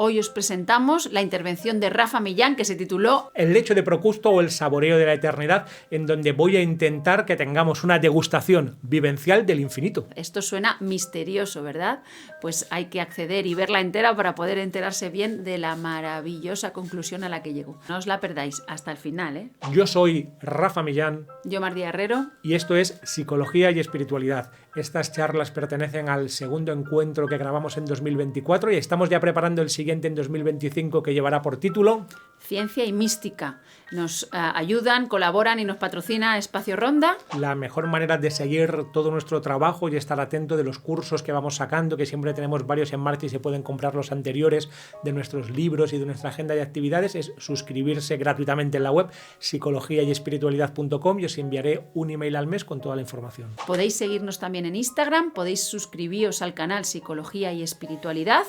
Hoy os presentamos la intervención de Rafa Millán que se tituló El lecho de Procusto o el saboreo de la eternidad, en donde voy a intentar que tengamos una degustación vivencial del infinito. Esto suena misterioso, ¿verdad? Pues hay que acceder y verla entera para poder enterarse bien de la maravillosa conclusión a la que llegó. No os la perdáis hasta el final, ¿eh? Yo soy Rafa Millán. Yo, Mardía Herrero. Y esto es Psicología y Espiritualidad. Estas charlas pertenecen al segundo encuentro que grabamos en 2024 y estamos ya preparando el siguiente en 2025 que llevará por título Ciencia y Mística. Nos ayudan, colaboran y nos patrocina Espacio Ronda. La mejor manera de seguir todo nuestro trabajo y estar atento de los cursos que vamos sacando, que siempre tenemos varios en marcha y se pueden comprar los anteriores, de nuestros libros y de nuestra agenda de actividades, es suscribirse gratuitamente en la web psicologiayespiritualidad.com y os enviaré un email al mes con toda la información. Podéis seguirnos también en Instagram, podéis suscribiros al canal Psicología y Espiritualidad,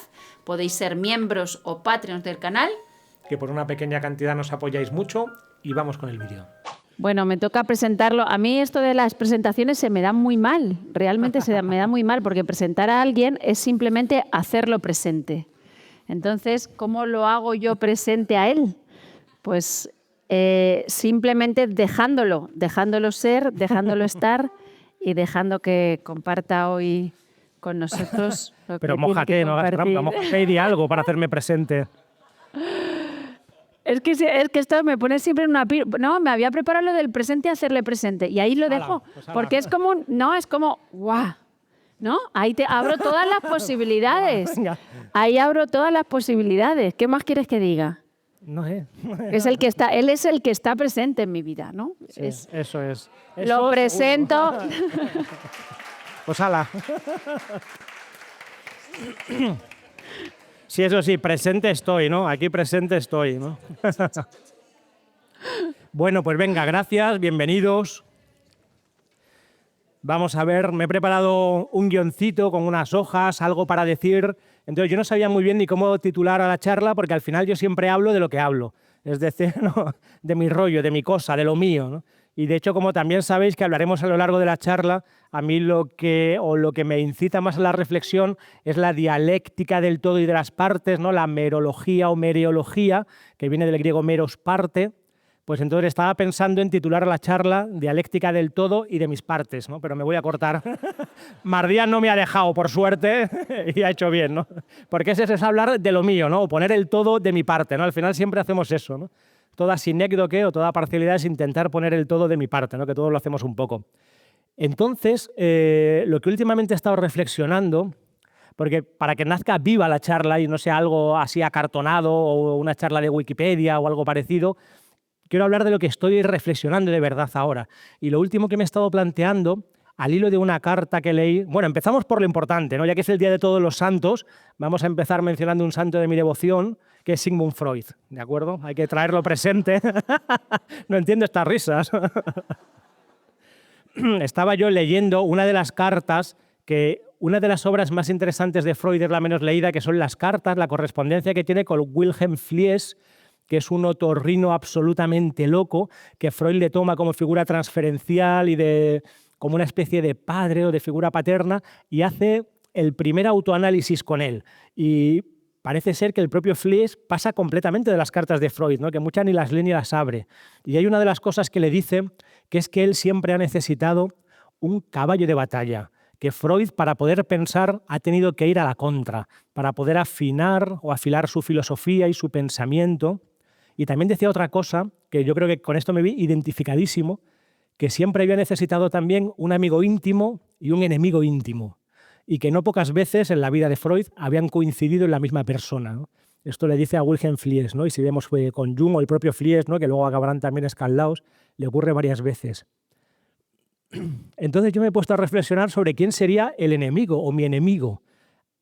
podéis ser miembros o Patreons del canal, que por una pequeña cantidad nos apoyáis mucho, y vamos con el vídeo. Bueno, me toca presentarlo. A mí esto de las presentaciones se me da muy mal, realmente me da muy mal, porque presentar a alguien es simplemente hacerlo presente. Entonces, ¿cómo lo hago yo presente a él? Pues simplemente dejándolo ser, dejándolo estar y dejando que comparta hoy con nosotros. Pero mójate, no hagas trampa, mójate y di algo para hacerme presente. Es que esto me pone siempre en una... No, me había preparado lo del presente, hacerle presente. Y ahí lo dejo. Porque es como... No, es como... ¡Guau! ¿No? Ahí te abro todas las posibilidades. Ahí abro todas las posibilidades. ¿Qué más quieres que diga? No sé. Él es el que está presente en mi vida, ¿no? Sí, eso es. Lo presento... Pues ala. Sí, eso sí, presente estoy, ¿no? Aquí presente estoy, ¿no? Bueno, pues venga, gracias, bienvenidos. Vamos a ver, me he preparado un guioncito con unas hojas, algo para decir. Entonces yo no sabía muy bien ni cómo titular a la charla, porque al final yo siempre hablo de lo que hablo. Es decir, ¿no? De mi rollo, de mi cosa, de lo mío, ¿no? Y de hecho, como también sabéis que hablaremos a lo largo de la charla, a mí lo que me incita más a la reflexión es la dialéctica del todo y de las partes, ¿no? La merología o mereología, que viene del griego meros, parte. Pues entonces estaba pensando en titular la charla Dialéctica del todo y de mis partes, ¿no? Pero me voy a cortar. Mardía no me ha dejado, por suerte, y ha hecho bien, ¿no? Porque ese es hablar de lo mío, ¿no? O poner el todo de mi parte, ¿no? Al final siempre hacemos eso, ¿no? Toda sinécdoque o toda parcialidad es intentar poner el todo de mi parte, ¿no? Que todos lo hacemos un poco. Entonces, lo que últimamente he estado reflexionando, porque para que nazca viva la charla y no sea algo así acartonado o una charla de Wikipedia o algo parecido, quiero hablar de lo que estoy reflexionando de verdad ahora. Y lo último que me he estado planteando, al hilo de una carta que leí... Bueno, empezamos por lo importante, ¿no? Ya que es el Día de Todos los Santos, vamos a empezar mencionando un santo de mi devoción, que es Sigmund Freud, ¿de acuerdo? Hay que traerlo presente. No entiendo estas risas. Estaba yo leyendo una de las cartas que... Una de las obras más interesantes de Freud es la menos leída, que son las cartas, la correspondencia que tiene con Wilhelm Fliess, que es un otorrino absolutamente loco, que Freud le toma como figura transferencial y como una especie de padre o de figura paterna, y hace el primer autoanálisis con él. Y parece ser que el propio Fliess pasa completamente de las cartas de Freud, ¿no? Que muchas ni las lee ni las abre. Y hay una de las cosas que le dice, que es que él siempre ha necesitado un caballo de batalla, que Freud, para poder pensar, ha tenido que ir a la contra, para poder afinar o afilar su filosofía y su pensamiento. Y también decía otra cosa, que yo creo que con esto me vi identificadísimo, que siempre había necesitado también un amigo íntimo y un enemigo íntimo, y que no pocas veces en la vida de Freud habían coincidido en la misma persona, ¿no? Esto le dice a Wilhelm Fliess, ¿no? Y si vemos con Jung o el propio Fliess, ¿no? Que luego acabarán también escaldados, le ocurre varias veces. Entonces yo me he puesto a reflexionar sobre quién sería el enemigo o mi enemigo.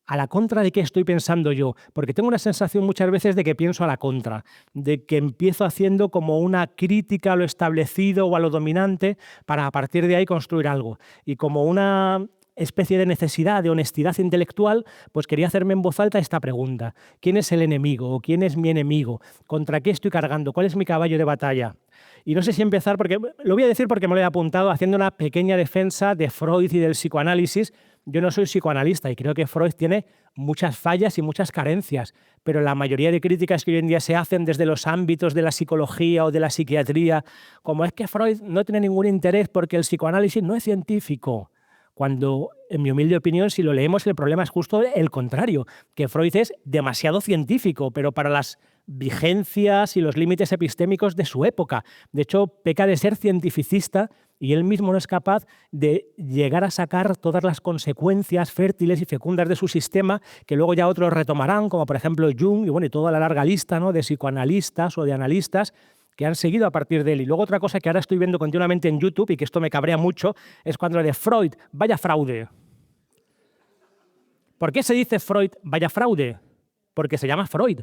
¿A la contra de qué estoy pensando yo? Porque tengo una sensación muchas veces de que pienso a la contra, de que empiezo haciendo como una crítica a lo establecido o a lo dominante para a partir de ahí construir algo. Y como una especie de necesidad de honestidad intelectual, pues quería hacerme en voz alta esta pregunta. ¿Quién es el enemigo o quién es mi enemigo? ¿Contra qué estoy cargando? ¿Cuál es mi caballo de batalla? Y no sé si empezar, porque lo voy a decir porque me lo he apuntado, haciendo una pequeña defensa de Freud y del psicoanálisis, Yo no soy psicoanalista y creo que Freud tiene muchas fallas y muchas carencias, pero la mayoría de críticas que hoy en día se hacen desde los ámbitos de la psicología o de la psiquiatría, como es que Freud no tiene ningún interés porque el psicoanálisis no es científico, cuando, en mi humilde opinión, si lo leemos, el problema es justo el contrario, que Freud es demasiado científico, pero para las vigencias y los límites epistémicos de su época. De hecho, peca de ser cientificista y él mismo no es capaz de llegar a sacar todas las consecuencias fértiles y fecundas de su sistema que luego ya otros retomarán, como por ejemplo Jung y, bueno, y toda la larga lista, ¿no?, de psicoanalistas o de analistas que han seguido a partir de él. Y luego otra cosa que ahora estoy viendo continuamente en YouTube y que esto me cabrea mucho es cuando lo de Freud, vaya fraude. ¿Por qué se dice Freud, vaya fraude? Porque se llama Freud,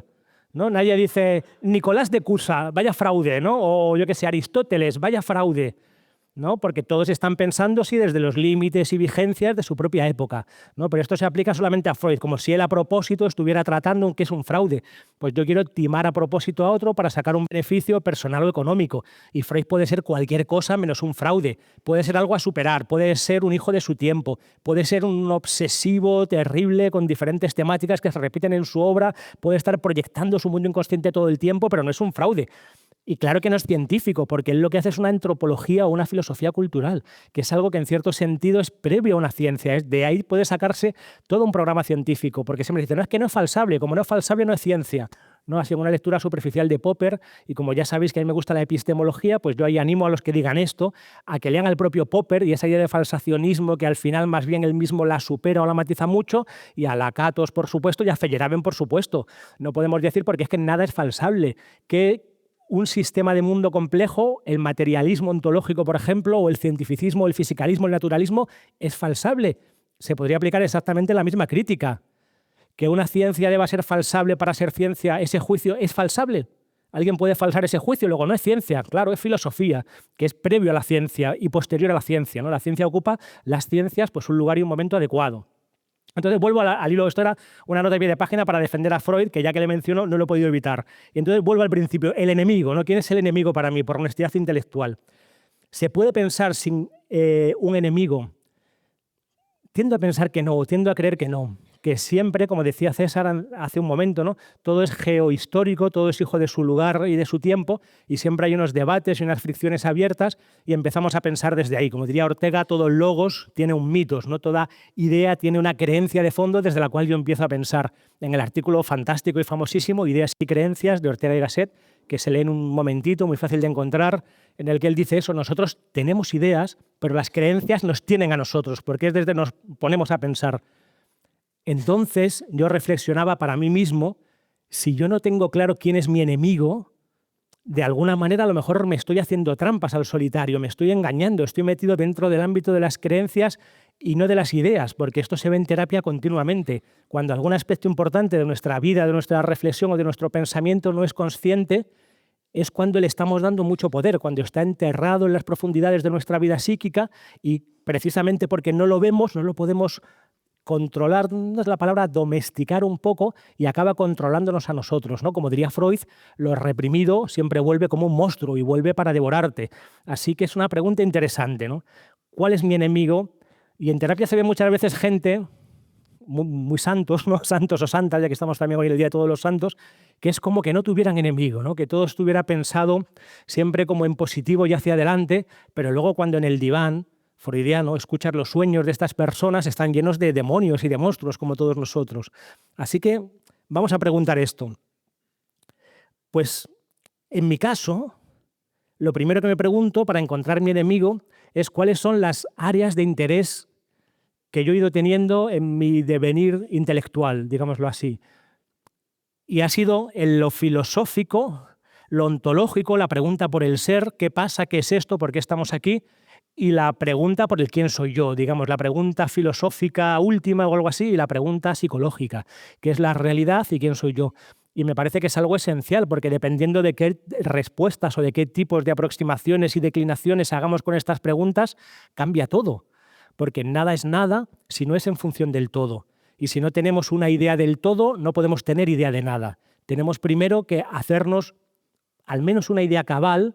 ¿no? Nadie dice Nicolás de Cusa, vaya fraude, ¿no? O yo qué sé, Aristóteles, vaya fraude, ¿no? Porque todos están pensando sí desde los límites y vigencias de su propia época, ¿no? Pero esto se aplica solamente a Freud, como si él a propósito estuviera tratando que es un fraude. Pues yo quiero timar a propósito a otro para sacar un beneficio personal o económico. Y Freud puede ser cualquier cosa menos un fraude. Puede ser algo a superar, puede ser un hijo de su tiempo, puede ser un obsesivo terrible con diferentes temáticas que se repiten en su obra, puede estar proyectando su mundo inconsciente todo el tiempo, pero no es un fraude. Y claro que no es científico, porque él lo que hace es una antropología o una filosofía cultural, que es algo que en cierto sentido es previo a una ciencia. De ahí puede sacarse todo un programa científico, porque siempre dicen, no, es que no es falsable, como no es falsable no es ciencia. No, ha sido una lectura superficial de Popper, y como ya sabéis que a mí me gusta la epistemología, pues yo ahí animo a los que digan esto, a que lean al propio Popper y esa idea de falsacionismo que al final más bien él mismo la supera o la matiza mucho, y a Lakatos, por supuesto, y a Feyerabend, por supuesto. No podemos decir porque es que nada es falsable, que un sistema de mundo complejo, el materialismo ontológico, por ejemplo, o el cientificismo, el fisicalismo, el naturalismo, es falsable. Se podría aplicar exactamente la misma crítica. Que una ciencia deba ser falsable para ser ciencia, ese juicio es falsable. Alguien puede falsar ese juicio, luego no es ciencia, claro, es filosofía, que es previo a la ciencia y posterior a la ciencia, ¿no? La ciencia ocupa las ciencias pues un lugar y un momento adecuado. Entonces vuelvo al hilo. Esto era una nota de pie de página para defender a Freud, que ya que le menciono no lo he podido evitar. Y entonces vuelvo al principio, el enemigo, ¿no? ¿Quién es el enemigo para mí? Por honestidad intelectual. ¿Se puede pensar sin un enemigo? Tiendo a pensar que no, tiendo a creer que no. Que siempre, como decía César hace un momento, ¿no?, todo es geohistórico, todo es hijo de su lugar y de su tiempo, y siempre hay unos debates y unas fricciones abiertas y empezamos a pensar desde ahí. Como diría Ortega, todo logos tiene un mitos, ¿no? Toda idea tiene una creencia de fondo desde la cual yo empiezo a pensar. En el artículo fantástico y famosísimo, Ideas y creencias, de Ortega y Gasset, que se lee en un momentito, muy fácil de encontrar, en el que él dice eso: nosotros tenemos ideas, pero las creencias nos tienen a nosotros, porque es desde nos ponemos a pensar. Entonces yo reflexionaba para mí mismo, si yo no tengo claro quién es mi enemigo, de alguna manera a lo mejor me estoy haciendo trampas al solitario, me estoy engañando, estoy metido dentro del ámbito de las creencias y no de las ideas, porque esto se ve en terapia continuamente. Cuando algún aspecto importante de nuestra vida, de nuestra reflexión o de nuestro pensamiento no es consciente, es cuando le estamos dando mucho poder, cuando está enterrado en las profundidades de nuestra vida psíquica, y precisamente porque no lo vemos, no lo podemos controlar, no es la palabra, domesticar un poco, y acaba controlándonos a nosotros, ¿no? Como diría Freud, lo reprimido siempre vuelve como un monstruo y vuelve para devorarte. Así que es una pregunta interesante, ¿no? ¿Cuál es mi enemigo? Y en terapia se ve muchas veces gente muy santos, ¿no? Santos o santas, ya que estamos también hoy en el Día de Todos los Santos, que es como que no tuvieran enemigo, ¿no? Que todo estuviera pensado siempre como en positivo y hacia adelante, pero luego cuando en el diván freudiano escuchas los sueños de estas personas, están llenos de demonios y de monstruos como todos nosotros. Así que vamos a preguntar esto. Pues en mi caso, lo primero que me pregunto para encontrar mi enemigo es cuáles son las áreas de interés que yo he ido teniendo en mi devenir intelectual, digámoslo así. Y ha sido en lo filosófico, lo ontológico, la pregunta por el ser, qué pasa, qué es esto, por qué estamos aquí, y la pregunta por el quién soy yo, digamos, la pregunta filosófica última o algo así, y la pregunta psicológica, qué es la realidad y quién soy yo. Y me parece que es algo esencial, porque dependiendo de qué respuestas o de qué tipos de aproximaciones y declinaciones hagamos con estas preguntas, cambia todo. Porque nada es nada si no es en función del todo. Y si no tenemos una idea del todo, no podemos tener idea de nada. Tenemos primero que hacernos al menos una idea cabal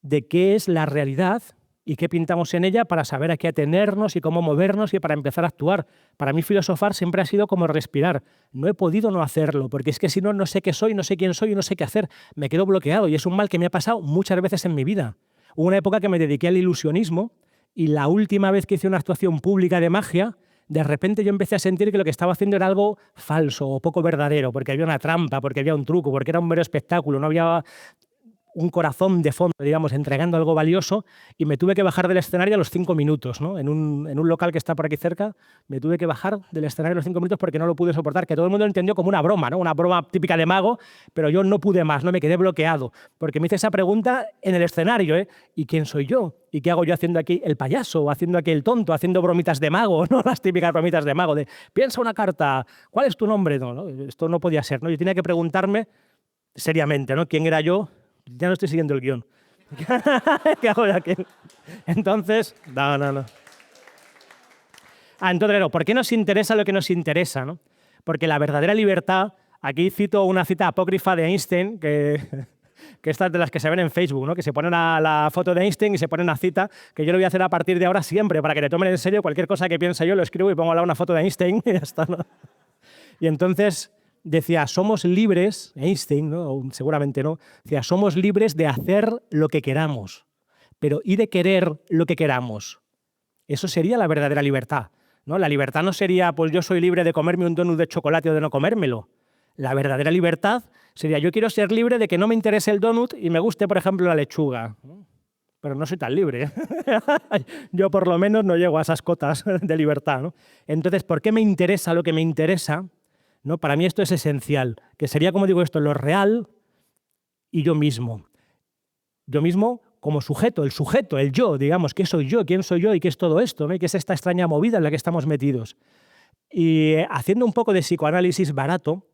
de qué es la realidad y qué pintamos en ella para saber a qué atenernos y cómo movernos y para empezar a actuar. Para mí filosofar siempre ha sido como respirar. No he podido no hacerlo, porque es que si no, no sé qué soy, no sé quién soy y no sé qué hacer. Me quedo bloqueado y es un mal que me ha pasado muchas veces en mi vida. Hubo una época que me dediqué al ilusionismo y la última vez que hice una actuación pública de magia, de repente yo empecé a sentir que lo que estaba haciendo era algo falso o poco verdadero, porque había una trampa, porque había un truco, porque era un mero espectáculo, no había un corazón de fondo, digamos, entregando algo valioso, y me tuve que bajar del escenario a los 5 minutos, ¿no? En un local que está por aquí cerca, me tuve que bajar del escenario a los 5 minutos porque no lo pude soportar, que todo el mundo lo entendió como una broma, ¿no? Una broma típica de mago, pero yo no pude más, no me quedé bloqueado, porque me hice esa pregunta en el escenario, ¿eh? ¿Y quién soy yo? ¿Y qué hago yo haciendo aquí el payaso, o haciendo aquí el tonto, haciendo bromitas de mago, ¿no? Las típicas bromitas de mago, de piensa una carta, ¿cuál es tu nombre? No, ¿no? Esto no podía ser, ¿no? Yo tenía que preguntarme seriamente, ¿no? ¿Quién era yo? Ya no estoy siguiendo el guión. ¿Qué hago de aquí? Entonces, no. Entonces, claro, ¿por qué nos interesa lo que nos interesa, no? Porque la verdadera libertad, aquí cito una cita apócrifa de Einstein, que estas de las que se ven en Facebook, ¿no? Que se ponen la foto de Einstein y se pone una cita, que yo lo voy a hacer a partir de ahora siempre, para que le tomen en serio cualquier cosa que piense yo, lo escribo y pongo al lado una foto de Einstein y ya está, ¿no? Y entonces decía, somos libres, Einstein, ¿no? O seguramente no, decía, somos libres de hacer lo que queramos, pero ¿y de querer lo que queramos? Eso sería la verdadera libertad, ¿no? La libertad no sería, pues yo soy libre de comerme un donut de chocolate o de no comérmelo. La verdadera libertad sería, yo quiero ser libre de que no me interese el donut y me guste, por ejemplo, la lechuga. Pero no soy tan libre. Yo por lo menos no llego a esas cotas de libertad, ¿no? Entonces, ¿por qué me interesa lo que me interesa? ¿No? Para mí esto es esencial, que sería, como digo esto, lo real y yo mismo. Yo mismo como sujeto, el yo, digamos, ¿qué soy yo? ¿Quién soy yo? ¿Y qué es todo esto? ¿No? ¿Y qué es esta extraña movida en la que estamos metidos? Y haciendo un poco de psicoanálisis barato,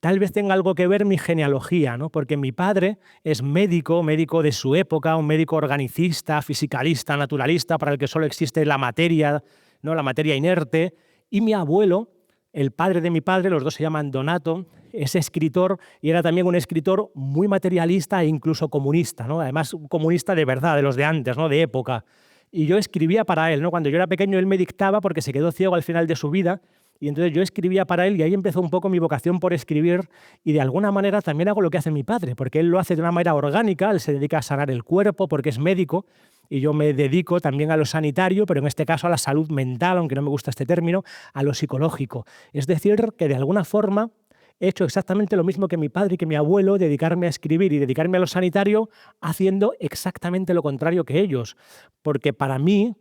tal vez tenga algo que ver mi genealogía, ¿no? Porque mi padre es médico de su época, un médico organicista, fisicalista, naturalista, para el que solo existe la materia, ¿no? La materia inerte, y mi abuelo, el padre de mi padre, los dos se llaman Donato, es escritor y era también un escritor muy materialista e incluso comunista, ¿no? Además, un comunista de verdad, de los de antes, ¿no? De época. Y yo escribía para él, ¿no? Cuando yo era pequeño él me dictaba porque se quedó ciego al final de su vida y entonces yo escribía para él y ahí empezó un poco mi vocación por escribir y de alguna manera también hago lo que hace mi padre, porque él lo hace de una manera orgánica, él se dedica a sanar el cuerpo porque es médico y yo me dedico también a lo sanitario, pero en este caso a la salud mental, aunque no me gusta este término, a lo psicológico. Es decir, que de alguna forma he hecho exactamente lo mismo que mi padre y que mi abuelo, dedicarme a escribir y dedicarme a lo sanitario, haciendo exactamente lo contrario que ellos. Porque para mí,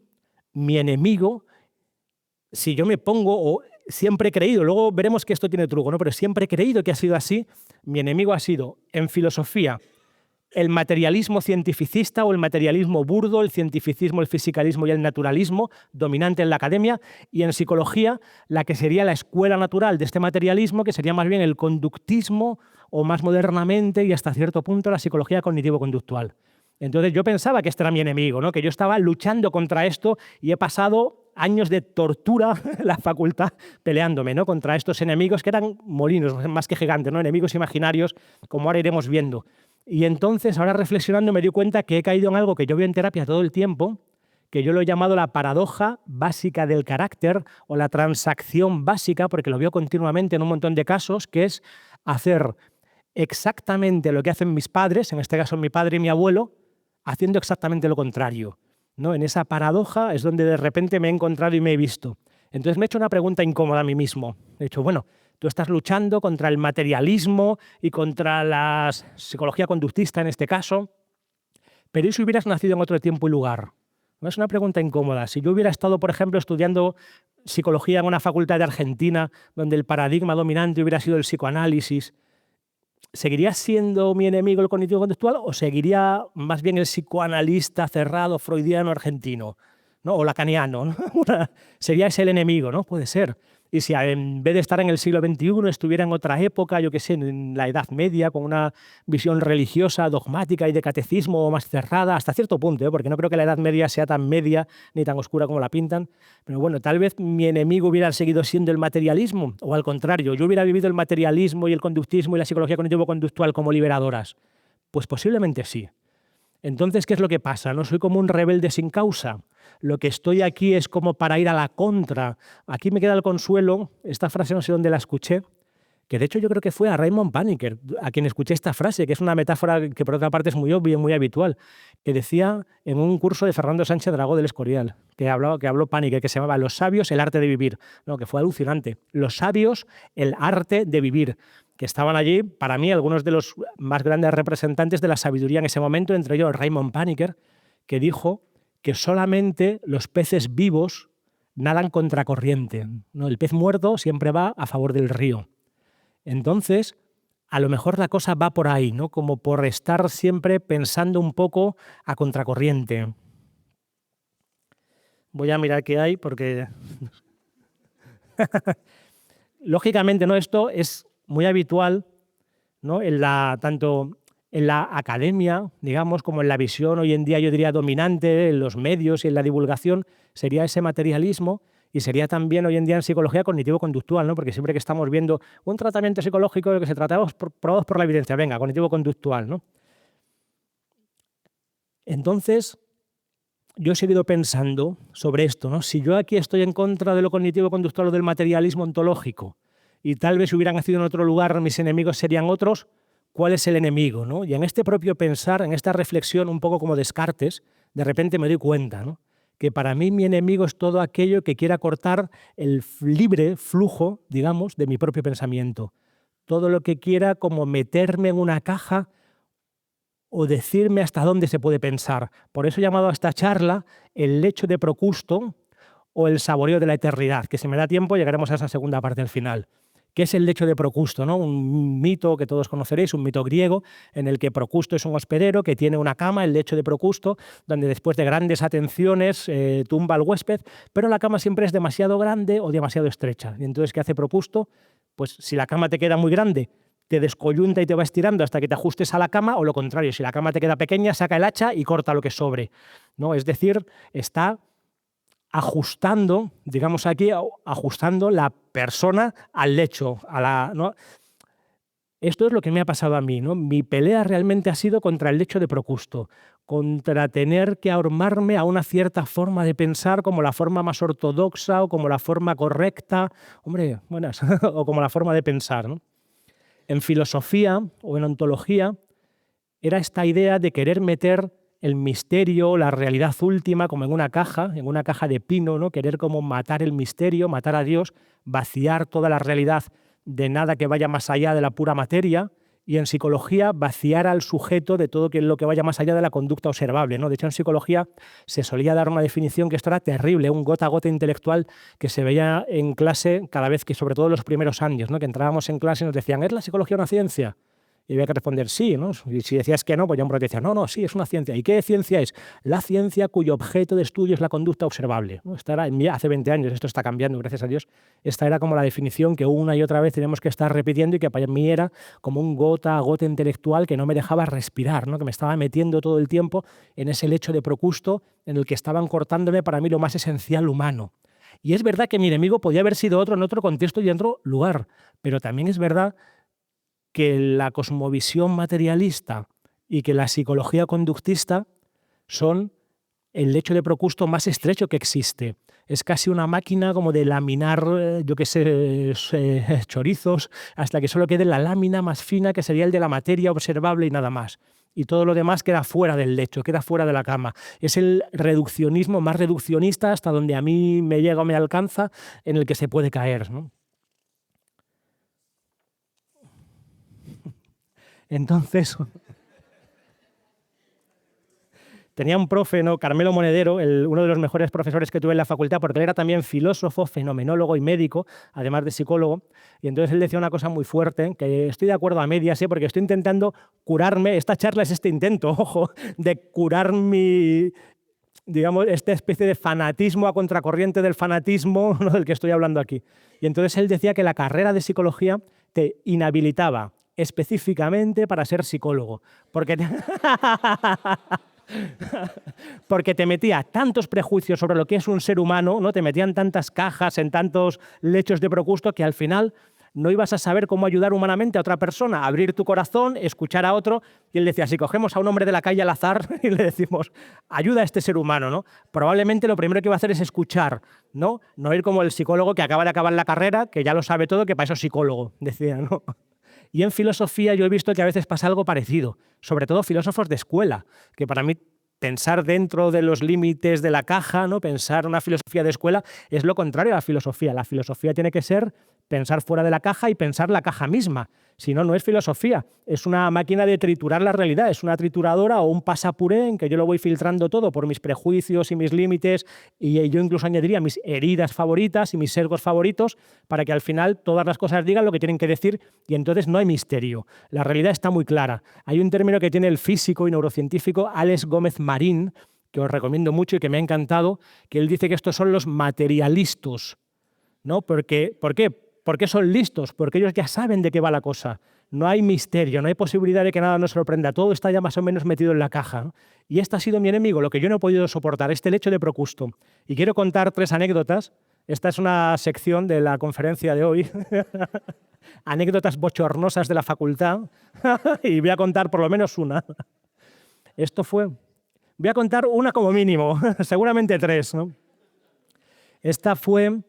mi enemigo, si yo me pongo, o siempre he creído, luego veremos que esto tiene truco, ¿no? Pero siempre he creído que ha sido así, mi enemigo ha sido, en filosofía, el materialismo cientificista o el materialismo burdo, el cientificismo, el fisicalismo y el naturalismo, dominante en la academia, y en psicología, la que sería la escuela natural de este materialismo, que sería más bien el conductismo, o más modernamente y hasta cierto punto la psicología cognitivo-conductual. Entonces yo pensaba que este era mi enemigo, ¿no? Que yo estaba luchando contra esto y he pasado años de tortura en la facultad peleándome, ¿no? Contra estos enemigos que eran molinos, más que gigantes, ¿no? Enemigos imaginarios, como ahora iremos viendo. Y entonces, ahora reflexionando, me di cuenta que he caído en algo que yo veo en terapia todo el tiempo, que yo lo he llamado la paradoja básica del carácter o la transacción básica, porque lo veo continuamente en un montón de casos, que es hacer exactamente lo que hacen mis padres, en este caso mi padre y mi abuelo, haciendo exactamente lo contrario, ¿no? En esa paradoja es donde de repente me he encontrado y me he visto. Entonces me he hecho una pregunta incómoda a mí mismo. He dicho, bueno, tú estás luchando contra el materialismo y contra la psicología conductista en este caso, pero ¿y si hubieras nacido en otro tiempo y lugar? No es una pregunta incómoda. Si yo hubiera estado, por ejemplo, estudiando psicología en una facultad de Argentina, donde el paradigma dominante hubiera sido el psicoanálisis, ¿seguiría siendo mi enemigo el cognitivo-conductual o seguiría más bien el psicoanalista cerrado, freudiano, argentino, ¿no? O lacaniano, ¿no? Sería ese el enemigo, ¿no? Puede ser. Y si en vez de estar en el siglo XXI estuviera en otra época, yo qué sé, en la Edad Media, con una visión religiosa, dogmática y de catecismo más cerrada, hasta cierto punto, ¿eh? Porque no creo que la Edad Media sea tan media ni tan oscura como la pintan, pero bueno, tal vez mi enemigo hubiera seguido siendo el materialismo, o al contrario, yo hubiera vivido el materialismo y el conductismo y la psicología cognitivo-conductual como liberadoras. Pues posiblemente sí. Entonces, ¿qué es lo que pasa? No soy como un rebelde sin causa. Lo que estoy aquí es como para ir a la contra. Aquí me queda el consuelo, esta frase no sé dónde la escuché, que de hecho yo creo que fue a Raymond Paniker, a quien escuché esta frase, que es una metáfora que por otra parte es muy obvia y muy habitual, que decía en un curso de Fernando Sánchez Dragó del Escorial, que habló Paniker, que se llamaba Los sabios, el arte de vivir. No, que fue alucinante. Los sabios, el arte de vivir, que estaban allí, para mí, algunos de los más grandes representantes de la sabiduría en ese momento, entre ellos Raymond Paniker, que dijo que solamente los peces vivos nadan contracorriente, ¿no? El pez muerto siempre va a favor del río. Entonces, a lo mejor la cosa va por ahí, ¿no? Como por estar siempre pensando un poco a contracorriente. Voy a mirar qué hay porque... Lógicamente, ¿no? Esto es muy habitual, ¿no? Tanto en la academia, digamos, como en la visión hoy en día, yo diría, dominante en los medios y en la divulgación, sería ese materialismo, y sería también hoy en día en psicología cognitivo-conductual, ¿no? Porque siempre que estamos viendo un tratamiento psicológico que se trataba probados por la evidencia, venga, cognitivo-conductual, ¿no? Entonces, yo he seguido pensando sobre esto, ¿no? Si yo aquí estoy en contra de lo cognitivo-conductual o del materialismo ontológico, y tal vez si hubieran nacido en otro lugar, mis enemigos serían otros, ¿cuál es el enemigo, ¿no? Y en este propio pensar, en esta reflexión, un poco como Descartes, de repente me doy cuenta, ¿no? Que para mí mi enemigo es todo aquello que quiera cortar el libre flujo, digamos, de mi propio pensamiento. Todo lo que quiera como meterme en una caja o decirme hasta dónde se puede pensar. Por eso he llamado a esta charla el lecho de Procusto o el saboreo de la eternidad, que si me da tiempo llegaremos a esa segunda parte al final. ¿Qué es el lecho de Procusto, ¿no? Un mito que todos conoceréis, un mito griego, en el que Procusto es un hospedero que tiene una cama, el lecho de Procusto, donde después de grandes atenciones tumba al huésped, pero la cama siempre es demasiado grande o demasiado estrecha. Y entonces, ¿qué hace Procusto? Pues si la cama te queda muy grande, te descoyunta y te va estirando hasta que te ajustes a la cama, o lo contrario, si la cama te queda pequeña, saca el hacha y corta lo que sobre, ¿no? Es decir, está ajustando, digamos aquí, ajustando la persona al lecho, ¿no? Esto es lo que me ha pasado a mí, ¿no? Mi pelea realmente ha sido contra el lecho de Procusto, contra tener que ahormarme a una cierta forma de pensar como la forma más ortodoxa o como la forma correcta, hombre, buenas, o como la forma de pensar, ¿no? En filosofía o en ontología era esta idea de querer meter el misterio, la realidad última, como en una caja de pino, ¿no? Querer como matar el misterio, matar a Dios, vaciar toda la realidad de nada que vaya más allá de la pura materia, y en psicología vaciar al sujeto de todo lo que vaya más allá de la conducta observable, ¿no? De hecho, en psicología se solía dar una definición que esto era terrible, un gota a gota intelectual que se veía en clase cada vez que, sobre todo en los primeros años, ¿no? Que entrábamos en clase y nos decían, ¿es la psicología una ciencia? Y había que responder sí, ¿no? Y si decías que no, pues ya un profesor decía, no, sí, es una ciencia. ¿Y qué ciencia es? La ciencia cuyo objeto de estudio es la conducta observable, ¿no? Esta era, hace 20 años, esto está cambiando, gracias a Dios, esta era como la definición que una y otra vez teníamos que estar repitiendo y que para mí era como un gota a gota intelectual que no me dejaba respirar, ¿no? Que me estaba metiendo todo el tiempo en ese lecho de Procusto en el que estaban cortándome para mí lo más esencial humano. Y es verdad que mi enemigo podía haber sido otro en otro contexto y en otro lugar, pero también es verdad que la cosmovisión materialista y que la psicología conductista son el lecho de Procusto más estrecho que existe. Es casi una máquina como de laminar, yo qué sé, chorizos, hasta que solo quede la lámina más fina, que sería el de la materia observable y nada más. Y todo lo demás queda fuera del lecho, queda fuera de la cama. Es el reduccionismo más reduccionista hasta donde a mí me llega o me alcanza, en el que se puede caer, ¿no? Entonces, tenía un profe, ¿no? Carmelo Monedero, uno de los mejores profesores que tuve en la facultad, porque él era también filósofo, fenomenólogo y médico, además de psicólogo, y entonces él decía una cosa muy fuerte, que estoy de acuerdo a medias, porque estoy intentando curarme, esta charla es este intento, ojo, de curar digamos, esta especie de fanatismo a contracorriente del fanatismo, ¿no? Del que estoy hablando aquí. Y entonces él decía que la carrera de psicología te inhabilitaba específicamente para ser psicólogo, porque te metía tantos prejuicios sobre lo que es un ser humano, ¿no? Te metían tantas cajas en tantos lechos de Procusto que al final No ibas a saber cómo ayudar humanamente a otra persona, abrir tu corazón, escuchar a otro. Y él decía, si cogemos a un hombre de la calle al azar y le decimos, ayuda a este ser humano, ¿no? Probablemente lo primero que va a hacer es escuchar, ¿no? No ir como el psicólogo que acaba de acabar la carrera, que ya lo sabe todo, que para eso es psicólogo, decía, ¿no? Y en filosofía yo he visto que a veces pasa algo parecido, sobre todo filósofos de escuela, que para mí pensar dentro de los límites de la caja, ¿no? Pensar una filosofía de escuela es lo contrario a la filosofía. La filosofía tiene que ser pensar fuera de la caja y pensar la caja misma. Si no, no es filosofía. Es una máquina de triturar la realidad. Es una trituradora o un pasapuré en que yo lo voy filtrando todo por mis prejuicios y mis límites, y yo incluso añadiría mis heridas favoritas y mis sesgos favoritos, para que al final todas las cosas digan lo que tienen que decir, y entonces no hay misterio. La realidad está muy clara. Hay un término que tiene el físico y neurocientífico Alex Gómez Marín, que os recomiendo mucho y que me ha encantado, que él dice que estos son los materialistas, ¿no? ¿Por qué? ¿Por qué son listos? Porque ellos ya saben de qué va la cosa. No hay misterio, no hay posibilidad de que nada nos sorprenda. Todo está ya más o menos metido en la caja, ¿no? Y este ha sido mi enemigo, lo que yo no he podido soportar, este lecho de Procusto. Y quiero contar 3 anécdotas. Esta es una sección de la conferencia de hoy. Anécdotas bochornosas de la facultad. Y voy a contar por lo menos una. Esto fue... Voy a contar una como mínimo, seguramente 3, ¿no? Esta fue...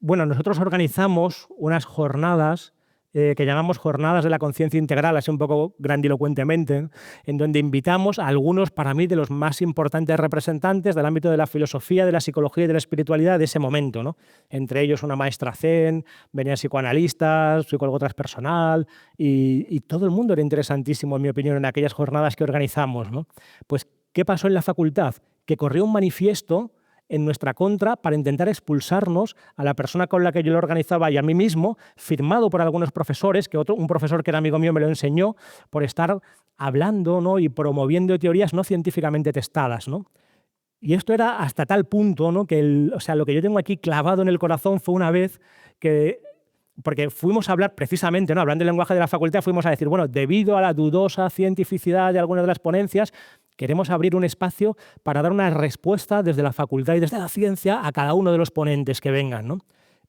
Bueno, nosotros organizamos unas jornadas que llamamos Jornadas de la Conciencia Integral, así un poco grandilocuentemente, en donde invitamos a algunos, para mí, de los más importantes representantes del ámbito de la filosofía, de la psicología y de la espiritualidad de ese momento, ¿no? Entre ellos una maestra zen, venían psicoanalistas, psicólogo transpersonal, y todo el mundo era interesantísimo, en mi opinión, en aquellas jornadas que organizamos, ¿no? Pues, ¿qué pasó en la facultad? Que corrió un manifiesto en nuestra contra para intentar expulsarnos a la persona con la que yo lo organizaba y a mí mismo, firmado por algunos profesores, que un profesor que era amigo mío me lo enseñó, por estar hablando, ¿no? Y promoviendo teorías no científicamente testadas, ¿no? Y esto era hasta tal punto, ¿no? Que o sea, lo que yo tengo aquí clavado en el corazón fue una vez que... Porque fuimos a hablar precisamente, ¿no? Hablando del lenguaje de la facultad, fuimos a decir, bueno, debido a la dudosa cientificidad de algunas de las ponencias, queremos abrir un espacio para dar una respuesta desde la facultad y desde la ciencia a cada uno de los ponentes que vengan, ¿no?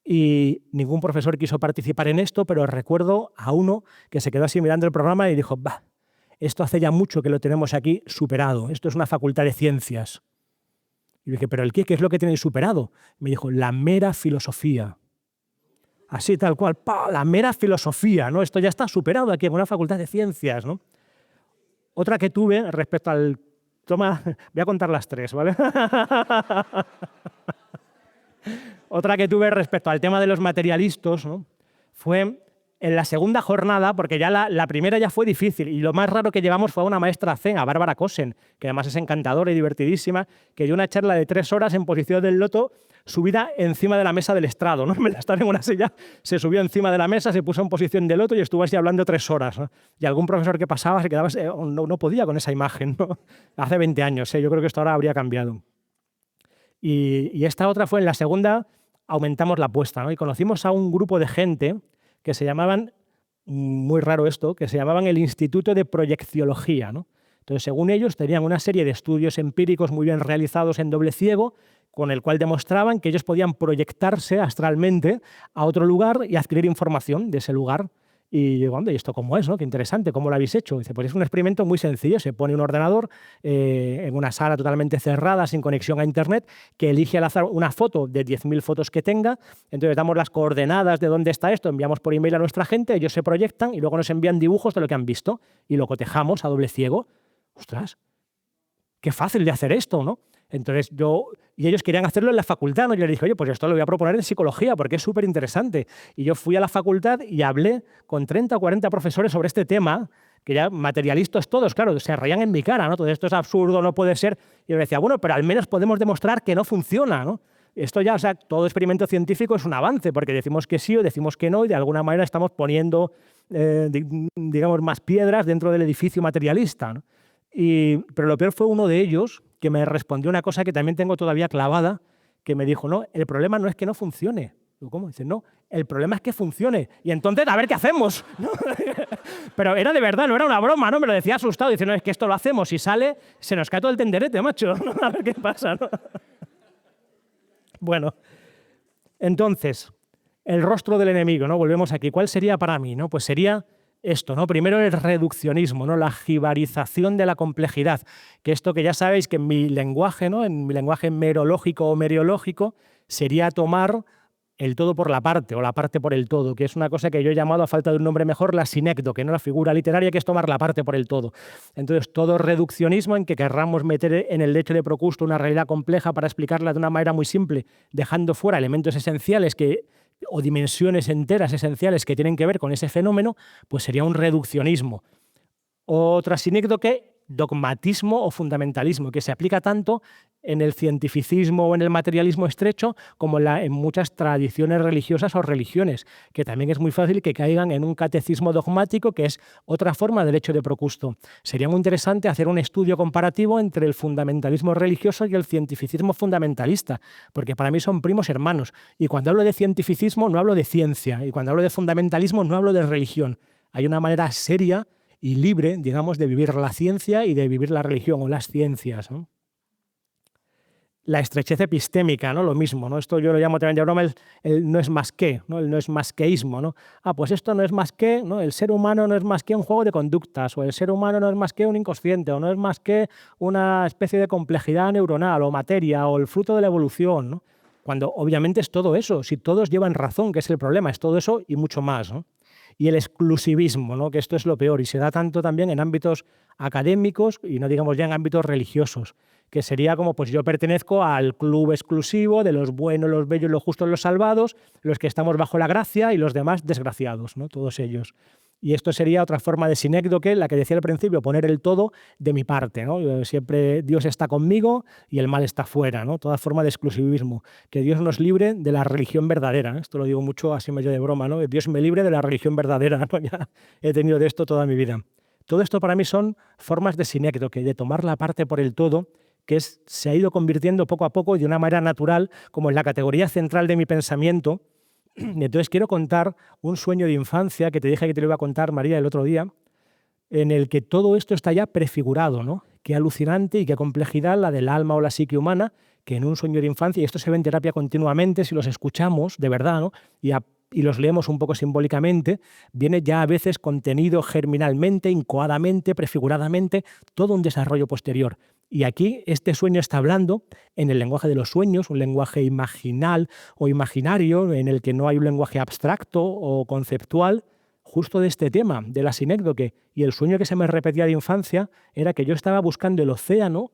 Y ningún profesor quiso participar en esto, pero recuerdo a uno que se quedó así mirando el programa y dijo, bah, esto hace ya mucho que lo tenemos aquí superado, esto es una facultad de ciencias. Y dije, ¿pero el qué? ¿Qué es lo que tenéis superado? Me dijo, la mera filosofía. Así, tal cual, ¡pah! La mera filosofía, ¿no? Esto ya está superado aquí en una facultad de ciencias, ¿no? Otra que tuve respecto al... Toma, voy a contar las 3, ¿vale? Otra que tuve respecto al tema de los materialistas, ¿no? Fue en la segunda jornada, porque ya la primera ya fue difícil, y lo más raro que llevamos fue a una maestra zen, a Bárbara Kosen, que además es encantadora y divertidísima, que dio una charla de 3 horas en posición del loto, subida encima de la mesa del estrado, ¿no? Me la estaba en una silla, se subió encima de la mesa, se puso en posición de loto y estuvo así hablando 3 horas, ¿no? Y algún profesor que pasaba se quedaba, no podía con esa imagen, ¿no? Hace 20 años, yo creo que esto ahora habría cambiado. Y esta otra fue en la segunda, aumentamos la apuesta, ¿no? Y conocimos a un grupo de gente que se llamaban, muy raro esto, que se llamaban el Instituto de Proyecciología, ¿no? Entonces, según ellos, tenían una serie de estudios empíricos muy bien realizados en doble ciego, con el cual demostraban que ellos podían proyectarse astralmente a otro lugar y adquirir información de ese lugar. Y digo, ¿y esto cómo es, no? Qué interesante, ¿cómo lo habéis hecho? Dice, pues es un experimento muy sencillo, se pone un ordenador en una sala totalmente cerrada, sin conexión a internet, que elige al azar una foto de 10.000 fotos que tenga, entonces damos las coordenadas de dónde está esto, enviamos por email a nuestra gente, ellos se proyectan y luego nos envían dibujos de lo que han visto y lo cotejamos a doble ciego. ¡Ostras! ¡Qué fácil de hacer esto!, ¿no? Entonces y ellos querían hacerlo en la facultad, ¿no? Yo les dije, oye, pues esto lo voy a proponer en psicología porque es súper interesante. Y yo fui a la facultad y hablé con 30 o 40 profesores sobre este tema, que ya materialistas todos, claro, se reían en mi cara, ¿no? Todo esto es absurdo, no puede ser. Y yo les decía, bueno, pero al menos podemos demostrar que no funciona, ¿no? Esto ya, o sea, todo experimento científico es un avance, porque decimos que sí o decimos que no, y de alguna manera estamos poniendo, digamos, más piedras dentro del edificio materialista, ¿no? Pero lo peor fue uno de ellos que me respondió una cosa que también tengo todavía clavada, que me dijo, no, el problema no es que no funcione. Digo, ¿cómo? Dice, no, el problema es que funcione. Y entonces, a ver qué hacemos, ¿no? Pero era de verdad, no era una broma, ¿no? Me lo decía asustado. Dice, no, es que esto lo hacemos y sale, se nos cae todo el tenderete, macho. A ver qué pasa, ¿no? Bueno, entonces, el rostro del enemigo, ¿no? Volvemos aquí. ¿Cuál sería para mí, ¿no? Pues sería esto, ¿no? Primero el reduccionismo, ¿no? La jibarización de la complejidad, que esto que ya sabéis que en mi lenguaje, ¿no? En mi lenguaje merológico o meriológico, sería tomar el todo por la parte o la parte por el todo, que es una cosa que yo he llamado, a falta de un nombre mejor, la sinécdoque, ¿no? La figura literaria, que es tomar la parte por el todo. Entonces, todo reduccionismo en que querramos meter en el lecho de Procusto una realidad compleja para explicarla de una manera muy simple, dejando fuera elementos esenciales o dimensiones enteras esenciales que tienen que ver con ese fenómeno, pues sería un reduccionismo. Otra sinécdoque, dogmatismo o fundamentalismo, que se aplica tanto en el cientificismo o en el materialismo estrecho como en muchas tradiciones religiosas o religiones, que también es muy fácil que caigan en un catecismo dogmático, que es otra forma del hecho de Procusto. Sería muy interesante hacer un estudio comparativo entre el fundamentalismo religioso y el cientificismo fundamentalista, porque para mí son primos hermanos. Y cuando hablo de cientificismo no hablo de ciencia, y cuando hablo de fundamentalismo no hablo de religión. Hay una manera seria y libre, digamos, de vivir la ciencia y de vivir la religión o las ciencias, ¿no? La estrechez epistémica, ¿no? Lo mismo, ¿no? Esto yo lo llamo también de broma el no es más que, ¿no? El no es más queísmo, ¿no? Pues esto no es más que, ¿no? El ser humano no es más que un juego de conductas, o el ser humano no es más que un inconsciente, o no es más que una especie de complejidad neuronal o materia, o el fruto de la evolución, ¿no? Cuando obviamente es todo eso, si todos llevan razón, que es el problema, es todo eso y mucho más, ¿no? Y el exclusivismo, ¿no? Que esto es lo peor y se da tanto también en ámbitos académicos y no digamos ya en ámbitos religiosos, que sería como pues yo pertenezco al club exclusivo de los buenos, los bellos, los justos, los salvados, los que estamos bajo la gracia y los demás desgraciados, ¿no? Todos ellos. Y esto sería otra forma de sinécdoque, la que decía al principio, poner el todo de mi parte, ¿no? Siempre Dios está conmigo y el mal está fuera, ¿no? Toda forma de exclusivismo. Que Dios nos libre de la religión verdadera, ¿eh? Esto lo digo mucho así medio de broma, ¿no? Que Dios me libre de la religión verdadera, ¿no? Ya he tenido de esto toda mi vida. Todo esto para mí son formas de sinécdoque, de tomar la parte por el todo, que se ha ido convirtiendo poco a poco de una manera natural como en la categoría central de mi pensamiento. Entonces quiero contar un sueño de infancia que te dije que te lo iba a contar, María, el otro día, en el que todo esto está ya prefigurado, ¿no? Qué alucinante y qué complejidad la del alma o la psique humana, que en un sueño de infancia, y esto se ve en terapia continuamente, si los escuchamos de verdad, ¿no? Y los leemos un poco simbólicamente, viene ya a veces contenido germinalmente, incoadamente, prefiguradamente, todo un desarrollo posterior. Y aquí este sueño está hablando en el lenguaje de los sueños, un lenguaje imaginal o imaginario, en el que no hay un lenguaje abstracto o conceptual, justo de este tema, de la sinécdoque. Y el sueño que se me repetía de infancia era que yo estaba buscando el océano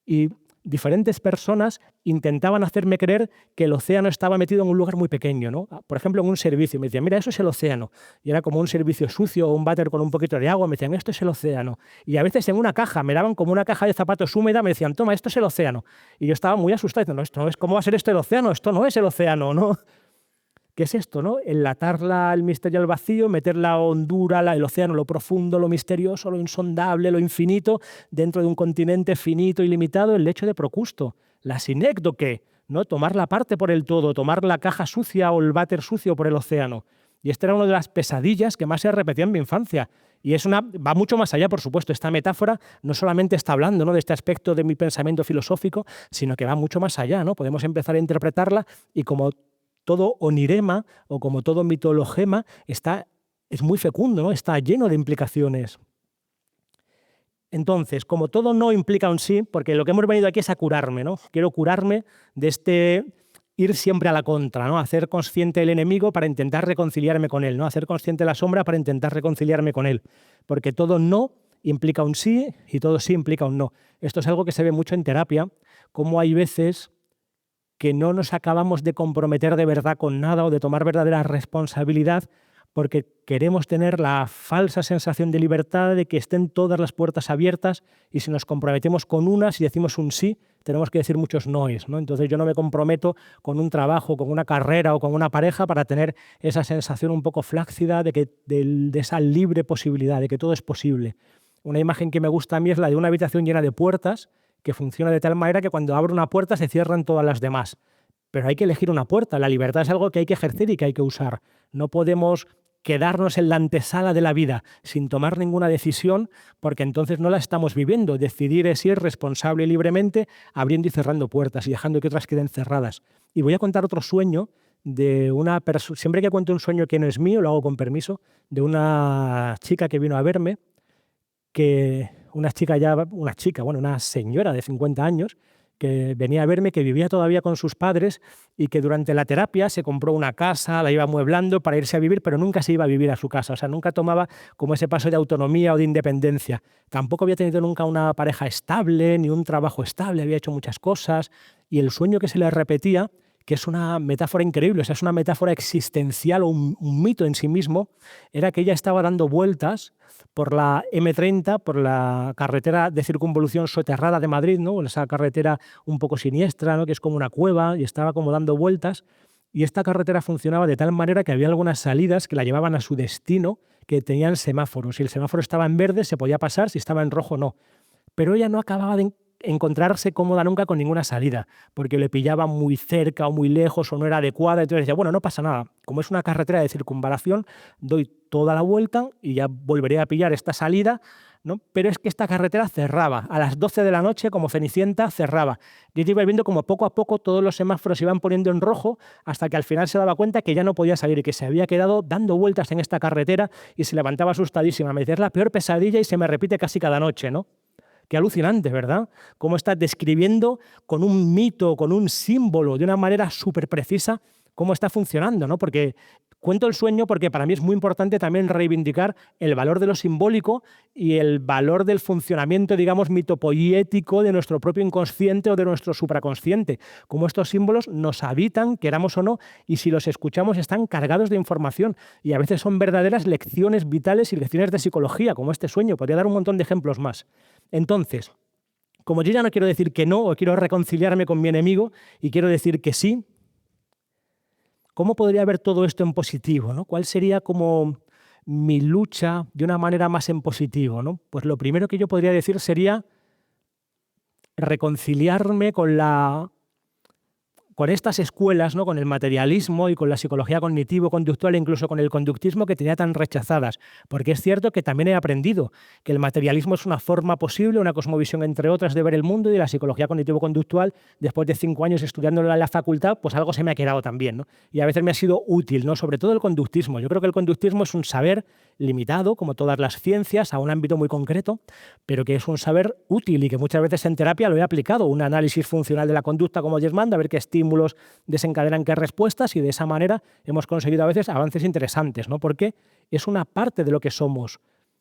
y diferentes personas intentaban hacerme creer que el océano estaba metido en un lugar muy pequeño, ¿no? Por ejemplo, en un servicio. Me decían, mira, eso es el océano. Y era como un servicio sucio o un váter con un poquito de agua. Me decían, esto es el océano. Y a veces en una caja, me daban como una caja de zapatos húmeda, me decían, toma, esto es el océano. Y yo estaba muy asustado, diciendo, no, esto no es, ¿cómo va a ser esto el océano? Esto no es el océano, ¿no? ¿Qué es esto, no? Enlatarla al misterio al vacío, meter la hondura, el océano, lo profundo, lo misterioso, lo insondable, lo infinito, dentro de un continente finito y limitado, el lecho de Procusto. La sinécdoque, ¿no? Tomar la parte por el todo, tomar la caja sucia o el váter sucio por el océano. Y esta era una de las pesadillas que más se repetía en mi infancia. Y va mucho más allá, por supuesto. Esta metáfora no solamente está hablando, ¿no?, de este aspecto de mi pensamiento filosófico, sino que va mucho más allá, ¿no? Podemos empezar a interpretarla y como todo onirema o como todo mitologema es muy fecundo, ¿no? Está lleno de implicaciones. Entonces, como todo no implica un sí, porque lo que hemos venido aquí es a curarme, ¿no? Quiero curarme de este ir siempre a la contra, ¿no? Hacer consciente el enemigo para intentar reconciliarme con él, ¿no? Hacer consciente la sombra para intentar reconciliarme con él. Porque todo no implica un sí y todo sí implica un no. Esto es algo que se ve mucho en terapia, como hay veces que no nos acabamos de comprometer de verdad con nada o de tomar verdadera responsabilidad porque queremos tener la falsa sensación de libertad de que estén todas las puertas abiertas y si nos comprometemos con una, si decimos un sí, tenemos que decir muchos noes, ¿no? Entonces yo no me comprometo con un trabajo, con una carrera o con una pareja para tener esa sensación un poco flácida de esa libre posibilidad, de que todo es posible. Una imagen que me gusta a mí es la de una habitación llena de puertas que funciona de tal manera que cuando abro una puerta se cierran todas las demás. Pero hay que elegir una puerta. La libertad es algo que hay que ejercer y que hay que usar. No podemos quedarnos en la antesala de la vida sin tomar ninguna decisión porque entonces no la estamos viviendo. Decidir es ir responsable y libremente abriendo y cerrando puertas y dejando que otras queden cerradas. Y voy a contar otro sueño de una persona, siempre que cuento un sueño que no es mío, lo hago con permiso, de una chica que vino a verme, una señora de 50 años, que venía a verme, que vivía todavía con sus padres y que durante la terapia se compró una casa, la iba amueblando para irse a vivir, pero nunca se iba a vivir a su casa. O sea, nunca tomaba como ese paso de autonomía o de independencia. Tampoco había tenido nunca una pareja estable, ni un trabajo estable, había hecho muchas cosas. Y el sueño que se le repetía, que es una metáfora increíble, o sea, es una metáfora existencial o un mito en sí mismo, era que ella estaba dando vueltas por la M30, por la carretera de circunvolución soterrada de Madrid, ¿no? Esa carretera un poco siniestra, ¿no? Que es como una cueva, y estaba como dando vueltas. Y esta carretera funcionaba de tal manera que había algunas salidas que la llevaban a su destino, que tenían semáforos. Si el semáforo estaba en verde, se podía pasar, si estaba en rojo, no. Pero ella no acababa de encontrarse cómoda nunca con ninguna salida, porque le pillaba muy cerca o muy lejos o no era adecuada. Entonces decía, bueno, no pasa nada. Como es una carretera de circunvalación, doy toda la vuelta y ya volveré a pillar esta salida, ¿no? Pero es que esta carretera cerraba. A las 12 de la noche, como Cenicienta, cerraba. Y ella iba viendo como poco a poco todos los semáforos se iban poniendo en rojo hasta que al final se daba cuenta que ya no podía salir y que se había quedado dando vueltas en esta carretera y se levantaba asustadísima. Me decía, es la peor pesadilla y se me repite casi cada noche, ¿no? Qué alucinante, ¿verdad? Cómo estás describiendo con un mito, con un símbolo, de una manera súper precisa, cómo está funcionando, ¿no? Porque cuento el sueño porque para mí es muy importante también reivindicar el valor de lo simbólico y el valor del funcionamiento, digamos, mitopoiético de nuestro propio inconsciente o de nuestro supraconsciente. Cómo estos símbolos nos habitan, queramos o no, y si los escuchamos están cargados de información y a veces son verdaderas lecciones vitales y lecciones de psicología, como este sueño. Podría dar un montón de ejemplos más. Entonces, como yo ya no quiero decir que no o quiero reconciliarme con mi enemigo y quiero decir que sí, ¿cómo podría ver todo esto en positivo, ¿no? ¿Cuál sería como mi lucha de una manera más en positivo, ¿no? Pues lo primero que yo podría decir sería reconciliarme con estas escuelas, ¿no? Con el materialismo y con la psicología cognitivo-conductual e incluso con el conductismo que tenía tan rechazadas. Porque es cierto que también he aprendido que el materialismo es una forma posible, una cosmovisión entre otras de ver el mundo, y la psicología cognitivo-conductual, después de 5 años estudiándola en la facultad, pues algo se me ha quedado también, ¿no? Y a veces me ha sido útil, ¿no? Sobre todo el conductismo. Yo creo que el conductismo es un saber limitado, como todas las ciencias, a un ámbito muy concreto, pero que es un saber útil y que muchas veces en terapia lo he aplicado. Un análisis funcional de la conducta como Germán, a ver qué estímulos desencadenan qué respuestas, y de esa manera hemos conseguido a veces avances interesantes, ¿no? Porque es una parte de lo que somos.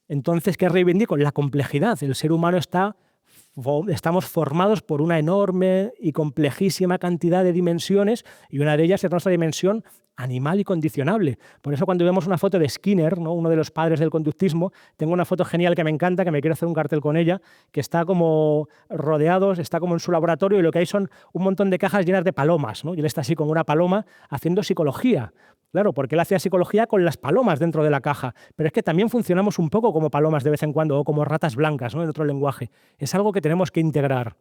Entonces, ¿qué reivindico? La complejidad. El ser humano estamos formados por una enorme y complejísima cantidad de dimensiones, y una de ellas es nuestra dimensión animal y condicionable. Por eso cuando vemos una foto de Skinner, ¿no? Uno de los padres del conductismo, tengo una foto genial que me encanta, que me quiero hacer un cartel con ella, que está como rodeados, está como en su laboratorio, y lo que hay son un montón de cajas llenas de palomas, ¿no? Y él está así como una paloma haciendo psicología. Claro, porque él hacía psicología con las palomas dentro de la caja. Pero es que también funcionamos un poco como palomas de vez en cuando, o como ratas blancas, ¿no? En otro lenguaje. Es algo que tenemos que integrar.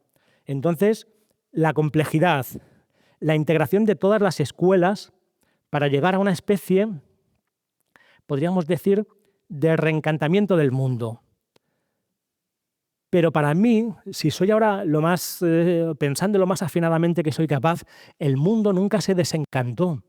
Entonces, la complejidad, la integración de todas las escuelas para llegar a una especie, podríamos decir, de reencantamiento del mundo. Pero para mí, si soy ahora pensando lo más afinadamente que soy capaz, el mundo nunca se desencantó.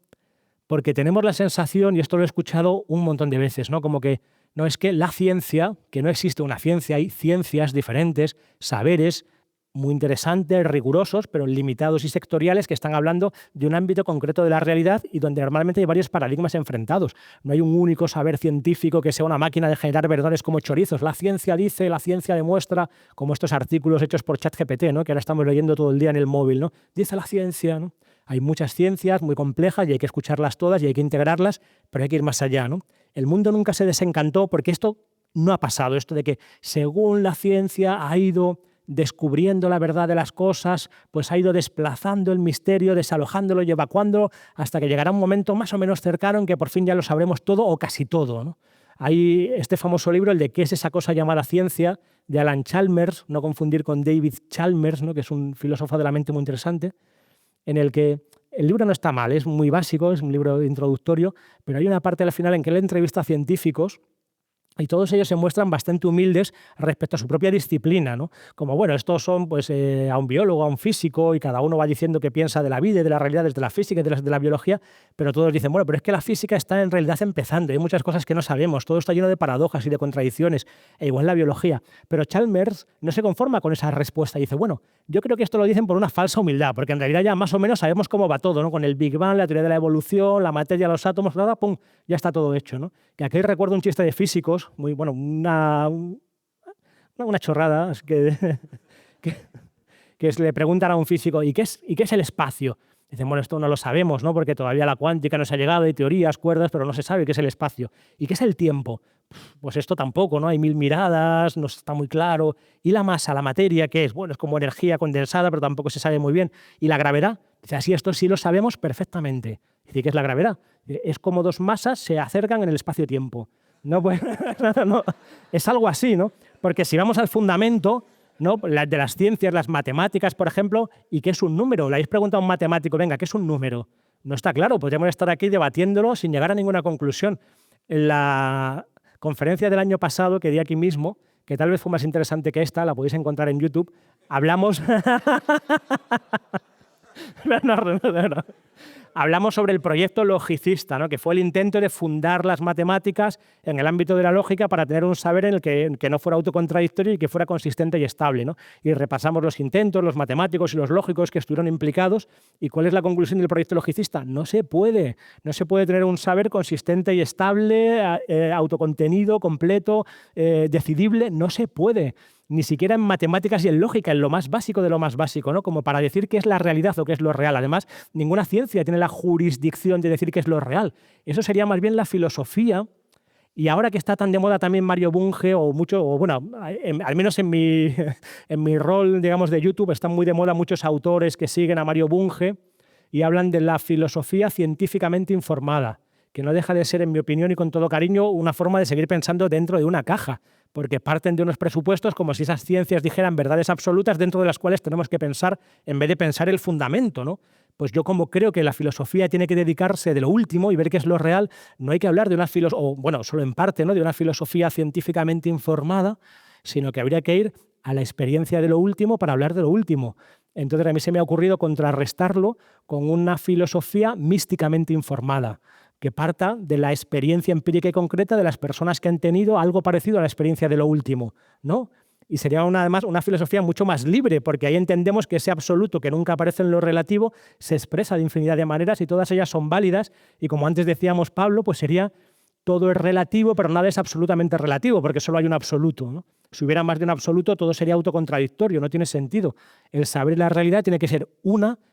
Porque tenemos la sensación, y esto lo he escuchado un montón de veces, ¿no? Como que no es que la ciencia, que no existe una ciencia, hay ciencias diferentes, saberes muy interesantes, rigurosos, pero limitados y sectoriales, que están hablando de un ámbito concreto de la realidad y donde normalmente hay varios paradigmas enfrentados. No hay un único saber científico que sea una máquina de generar verdades como chorizos. La ciencia dice, la ciencia demuestra, como estos artículos hechos por ChatGPT, ¿no? Que ahora estamos leyendo todo el día en el móvil, ¿no? Dice la ciencia, ¿no? Hay muchas ciencias muy complejas y hay que escucharlas todas y hay que integrarlas, pero hay que ir más allá, ¿no? El mundo nunca se desencantó porque esto no ha pasado, esto de que según la ciencia ha ido descubriendo la verdad de las cosas, pues ha ido desplazando el misterio, desalojándolo y evacuándolo hasta que llegará un momento más o menos cercano en que por fin ya lo sabremos todo o casi todo, ¿no? Hay este famoso libro, el de ¿Qué es esa cosa llamada ciencia?, de Alan Chalmers, no confundir con David Chalmers, ¿no? Que es un filósofo de la mente muy interesante, en el que el libro no está mal, es muy básico, es un libro introductorio, pero hay una parte al final en que él entrevista a científicos Y todos ellos se muestran bastante humildes respecto a su propia disciplina, ¿no? Como, bueno, estos son pues, a un biólogo, a un físico, y cada uno va diciendo qué piensa de la vida y de la realidad desde la física y de la biología, pero todos dicen, bueno, pero es que la física está en realidad empezando, hay muchas cosas que no sabemos, todo está lleno de paradojas y de contradicciones, e igual la biología. Pero Chalmers no se conforma con esa respuesta y dice, bueno, yo creo que esto lo dicen por una falsa humildad, porque en realidad ya más o menos sabemos cómo va todo, ¿no? Con el Big Bang, la teoría de la evolución, la materia, los átomos, nada, pum, ya está todo hecho, ¿no? Que aquí recuerdo un chiste de físicos, muy bueno, una chorrada, que le preguntan a un físico, ¿y qué es el espacio? Dicen, bueno, esto no lo sabemos, ¿no? Porque todavía la cuántica no se ha llegado, hay teorías, cuerdas, pero no se sabe qué es el espacio. ¿Y qué es el tiempo? Pues esto tampoco, ¿no? Hay 1000 miradas, no está muy claro. ¿Y la masa, la materia, qué es? Bueno, es como energía condensada, pero tampoco se sabe muy bien. ¿Y la gravedad? Dice, así, esto sí lo sabemos perfectamente. Dice, ¿qué es la gravedad? Es como dos masas se acercan en el espacio-tiempo. No, pues, no, es algo así, ¿no? Porque si vamos al fundamento, ¿no? De las ciencias, las matemáticas, por ejemplo, ¿y qué es un número? Le habéis preguntado a un matemático, venga, ¿qué es un número? No está claro, podríamos estar aquí debatiéndolo sin llegar a ninguna conclusión. En la conferencia del año pasado, que di aquí mismo, que tal vez fue más interesante que esta, la podéis encontrar en YouTube, hablamos... No. Hablamos sobre el proyecto logicista, ¿no? Que fue el intento de fundar las matemáticas en el ámbito de la lógica para tener un saber en el que no fuera autocontradictorio y que fuera consistente y estable, ¿no? Y repasamos los intentos, los matemáticos y los lógicos que estuvieron implicados. ¿Y cuál es la conclusión del proyecto logicista? No se puede tener un saber consistente y estable, autocontenido, completo, decidible, no se puede. Ni siquiera en matemáticas y en lógica, en lo más básico de lo más básico, ¿no? Como para decir qué es la realidad o qué es lo real. Además, ninguna ciencia tiene la jurisdicción de decir qué es lo real. Eso sería más bien la filosofía. Y ahora que está tan de moda también Mario Bunge, al menos en mi rol, digamos, de YouTube, están muy de moda muchos autores que siguen a Mario Bunge y hablan de la filosofía científicamente informada, que no deja de ser, en mi opinión y con todo cariño, una forma de seguir pensando dentro de una caja, porque parten de unos presupuestos como si esas ciencias dijeran verdades absolutas dentro de las cuales tenemos que pensar en vez de pensar el fundamento, ¿no? Pues yo, como creo que la filosofía tiene que dedicarse de lo último y ver qué es lo real, no hay que hablar de una solo en parte, ¿no? De una filosofía científicamente informada, sino que habría que ir a la experiencia de lo último para hablar de lo último. Entonces a mí se me ha ocurrido contrarrestarlo con una filosofía místicamente informada, que parta de la experiencia empírica y concreta de las personas que han tenido algo parecido a la experiencia de lo último, ¿no? Y sería además una filosofía mucho más libre, porque ahí entendemos que ese absoluto que nunca aparece en lo relativo se expresa de infinidad de maneras y todas ellas son válidas, y como antes decíamos Pablo, pues sería todo es relativo, pero nada es absolutamente relativo, porque solo hay un absoluto, ¿no? Si hubiera más de un absoluto, todo sería autocontradictorio, no tiene sentido. El saber y la realidad tiene que ser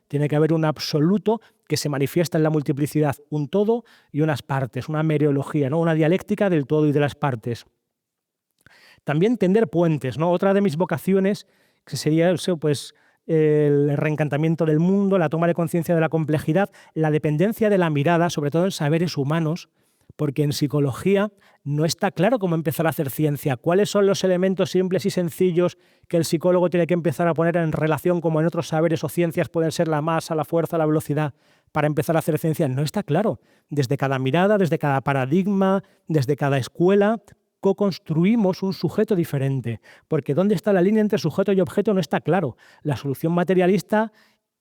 tiene que haber un absoluto que se manifiesta en la multiplicidad, un todo y unas partes, una mereología, ¿no? Una dialéctica del todo y de las partes. También tender puentes, ¿no? Otra de mis vocaciones, que sería eso, pues, el reencantamiento del mundo, la toma de conciencia de la complejidad, la dependencia de la mirada, sobre todo en saberes humanos, porque en psicología no está claro cómo empezar a hacer ciencia. ¿Cuáles son los elementos simples y sencillos que el psicólogo tiene que empezar a poner en relación, como en otros saberes o ciencias pueden ser la masa, la fuerza, la velocidad, para empezar a hacer ciencia? No está claro. Desde cada mirada, desde cada paradigma, desde cada escuela, co-construimos un sujeto diferente, porque ¿dónde está la línea entre sujeto y objeto? No está claro. La solución materialista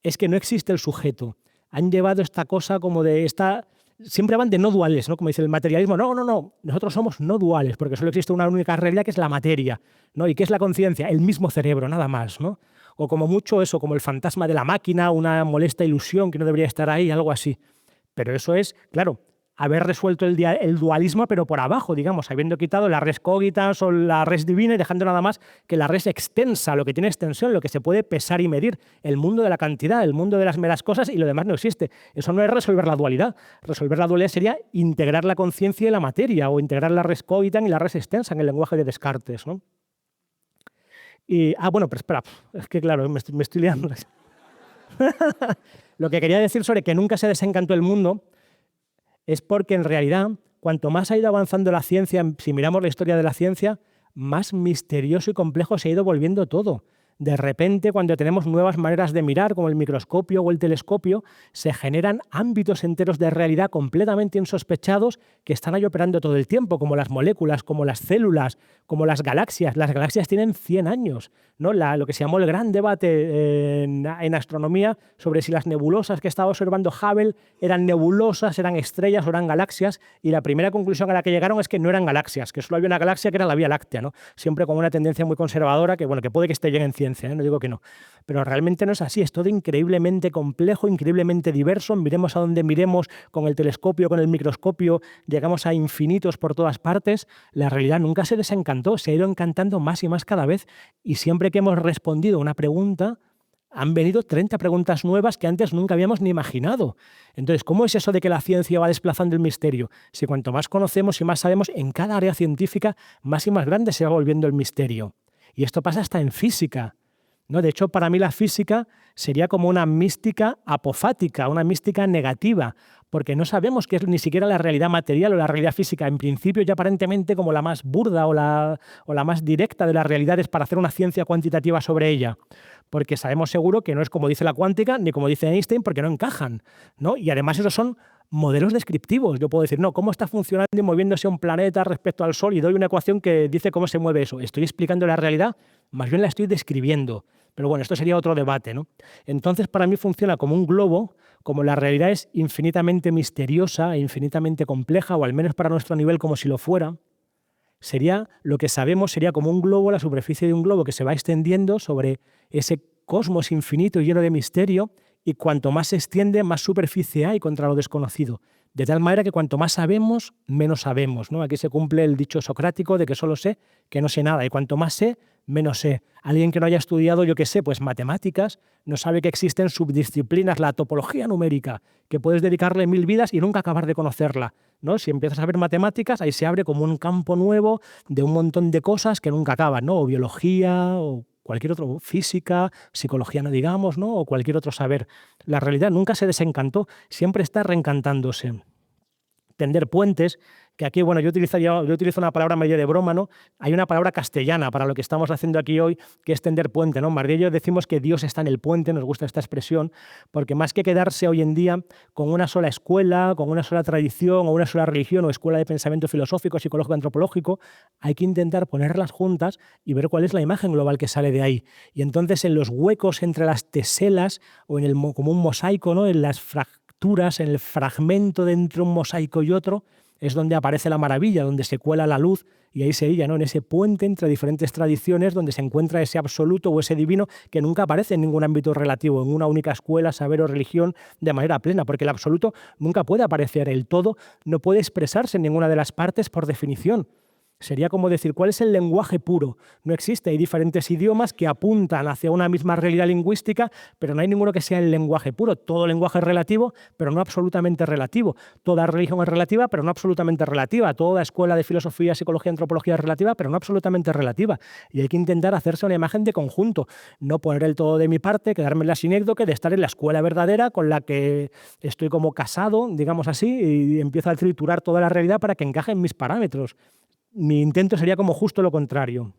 es que no existe el sujeto. Han llevado esta cosa como de esta... Siempre van de no duales, ¿no? Como dice el materialismo. No, nosotros somos no duales, porque solo existe una única realidad que es la materia, ¿no? ¿Y qué es la conciencia? El mismo cerebro, nada más, ¿no? O como mucho eso, como el fantasma de la máquina, una molesta ilusión que no debería estar ahí, algo así. Pero eso es, claro, haber resuelto el dualismo, pero por abajo, digamos, habiendo quitado la res cogitans o la res divina y dejando nada más que la res extensa, lo que tiene extensión, lo que se puede pesar y medir, el mundo de la cantidad, el mundo de las meras cosas, y lo demás no existe. Eso no es resolver la dualidad. Resolver la dualidad sería integrar la conciencia y la materia, o integrar la res cogitans y la res extensa en el lenguaje de Descartes, ¿no? Y, pero espera, es que claro, me estoy liando. Lo que quería decir sobre que nunca se desencantó el mundo es porque en realidad, cuanto más ha ido avanzando la ciencia, si miramos la historia de la ciencia, más misterioso y complejo se ha ido volviendo todo. De repente, cuando tenemos nuevas maneras de mirar, como el microscopio o el telescopio, se generan ámbitos enteros de realidad completamente insospechados que están ahí operando todo el tiempo, como las moléculas, como las células, como las galaxias. Las galaxias tienen 100 años, ¿no? Lo que se llamó el gran debate en astronomía sobre si las nebulosas que estaba observando Hubble eran nebulosas, eran estrellas o eran galaxias, y la primera conclusión a la que llegaron es que no eran galaxias, que solo había una galaxia que era la Vía Láctea, ¿no? Siempre con una tendencia muy conservadora que, bueno, que puede que esté bien en ciencia, ¿eh? No digo que no, pero realmente no es así, es todo increíblemente complejo, increíblemente diverso. Miremos a donde miremos, con el telescopio, con el microscopio, llegamos a infinitos por todas partes. La realidad nunca se desencantó, se ha ido encantando más y más cada vez, y siempre que hemos respondido una pregunta, han venido 30 preguntas nuevas que antes nunca habíamos ni imaginado. Entonces, ¿cómo es eso de que la ciencia va desplazando el misterio? Si cuanto más conocemos y más sabemos en cada área científica, más y más grande se va volviendo el misterio. Y esto pasa hasta en física, ¿no? De hecho, para mí la física sería como una mística apofática, una mística negativa, porque no sabemos qué es ni siquiera la realidad material o la realidad física. En principio, ya aparentemente como la más burda o la más directa de las realidades para hacer una ciencia cuantitativa sobre ella. Porque sabemos seguro que no es como dice la cuántica ni como dice Einstein, porque no encajan, ¿no? Y además esos son modelos descriptivos. Yo puedo decir, no, ¿cómo está funcionando y moviéndose un planeta respecto al Sol? Y doy una ecuación que dice cómo se mueve eso. ¿Estoy explicando la realidad? Más bien la estoy describiendo. Pero bueno, esto sería otro debate, ¿no? Entonces, para mí funciona como un globo, como la realidad es infinitamente misteriosa e infinitamente compleja, o al menos para nuestro nivel como si lo fuera. Sería, lo que sabemos sería como un globo, la superficie de un globo que se va extendiendo sobre ese cosmos infinito y lleno de misterio, y cuanto más se extiende, más superficie hay contra lo desconocido. De tal manera que cuanto más sabemos, menos sabemos, ¿no? Aquí se cumple el dicho socrático de que solo sé que no sé nada, y cuanto más sé, menos sé. Alguien que no haya estudiado, yo qué sé, pues matemáticas, no sabe que existen subdisciplinas, la topología numérica, que puedes dedicarle 1000 vidas y nunca acabar de conocerla, ¿no? Si empiezas a ver matemáticas, ahí se abre como un campo nuevo de un montón de cosas que nunca acaban, ¿no? O biología, o cualquier otro, física, psicología, no digamos, ¿no? O cualquier otro saber. La realidad nunca se desencantó, siempre está reencantándose. Tender puentes, que aquí, bueno, yo utilizo una palabra medio de broma, ¿no? Hay una palabra castellana para lo que estamos haciendo aquí hoy, que es tender puente, ¿no? María y yo decimos que Dios está en el puente, nos gusta esta expresión, porque más que quedarse hoy en día con una sola escuela, con una sola tradición o una sola religión o escuela de pensamiento filosófico, psicológico, antropológico, hay que intentar ponerlas juntas y ver cuál es la imagen global que sale de ahí. Y entonces en los huecos entre las teselas o en como un mosaico, ¿no? En las fracturas, en el fragmento de entre un mosaico y otro, es donde aparece la maravilla, donde se cuela la luz, y ahí se hilla, ¿no? En ese puente entre diferentes tradiciones donde se encuentra ese absoluto o ese divino que nunca aparece en ningún ámbito relativo, en una única escuela, saber o religión de manera plena, porque el absoluto nunca puede aparecer, el todo no puede expresarse en ninguna de las partes por definición. Sería como decir, ¿cuál es el lenguaje puro? No existe, hay diferentes idiomas que apuntan hacia una misma realidad lingüística, pero no hay ninguno que sea el lenguaje puro. Todo lenguaje es relativo, pero no absolutamente relativo. Toda religión es relativa, pero no absolutamente relativa. Toda escuela de filosofía, psicología, antropología es relativa, pero no absolutamente relativa. Y hay que intentar hacerse una imagen de conjunto, no poner el todo de mi parte, quedarme en la sinécdoque de estar en la escuela verdadera con la que estoy como casado, digamos así, y empiezo a triturar toda la realidad para que encaje en mis parámetros. Mi intento sería como justo lo contrario.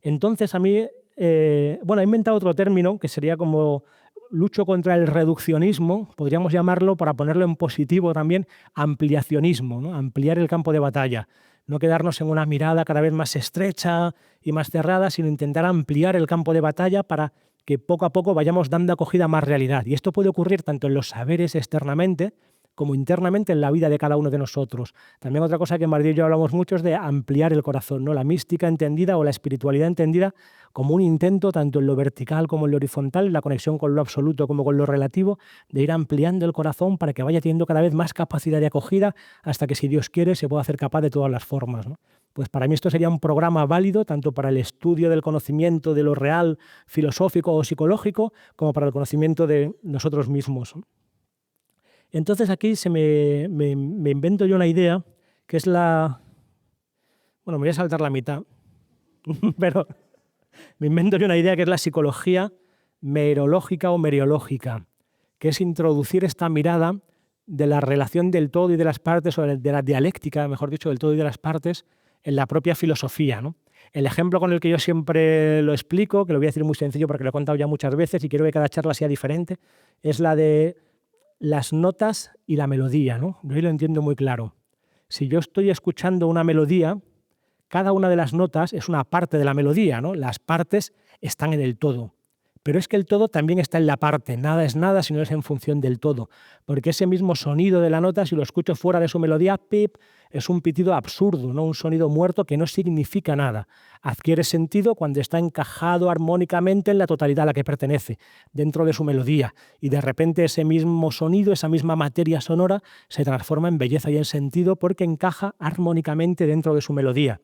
Entonces a mí, he inventado otro término que sería como lucho contra el reduccionismo, podríamos llamarlo, para ponerlo en positivo también, ampliacionismo, ¿no? Ampliar el campo de batalla. No quedarnos en una mirada cada vez más estrecha y más cerrada, sino intentar ampliar el campo de batalla para que poco a poco vayamos dando acogida a más realidad. Y esto puede ocurrir tanto en los saberes externamente, como internamente en la vida de cada uno de nosotros. También otra cosa que en Madrid y yo hablamos mucho es de ampliar el corazón, ¿no? La mística entendida o la espiritualidad entendida como un intento, tanto en lo vertical como en lo horizontal, en la conexión con lo absoluto como con lo relativo, de ir ampliando el corazón para que vaya teniendo cada vez más capacidad de acogida hasta que, si Dios quiere, se pueda hacer capaz de todas las formas, ¿no? Pues para mí esto sería un programa válido tanto para el estudio del conocimiento de lo real, filosófico o psicológico, como para el conocimiento de nosotros mismos, ¿no? Entonces aquí me invento yo una idea que es la... Bueno, me voy a saltar la mitad, pero me invento yo una idea que es la psicología merológica o meriológica, que es introducir esta mirada de la relación del todo y de las partes, o de la dialéctica, mejor dicho, del todo y de las partes, en la propia filosofía, ¿no? El ejemplo con el que yo siempre lo explico, que lo voy a decir muy sencillo porque lo he contado ya muchas veces y quiero que cada charla sea diferente, es la de las notas y la melodía, ¿no? Yo ahí lo entiendo muy claro. Si yo estoy escuchando una melodía, cada una de las notas es una parte de la melodía, ¿no? Las partes están en el todo. Pero es que el todo también está en la parte. Nada es nada si no es en función del todo. Porque ese mismo sonido de la nota, si lo escucho fuera de su melodía, pip, es un pitido absurdo, ¿no? Un sonido muerto que no significa nada. Adquiere sentido cuando está encajado armónicamente en la totalidad a la que pertenece, dentro de su melodía. Y de repente ese mismo sonido, esa misma materia sonora, se transforma en belleza y en sentido porque encaja armónicamente dentro de su melodía.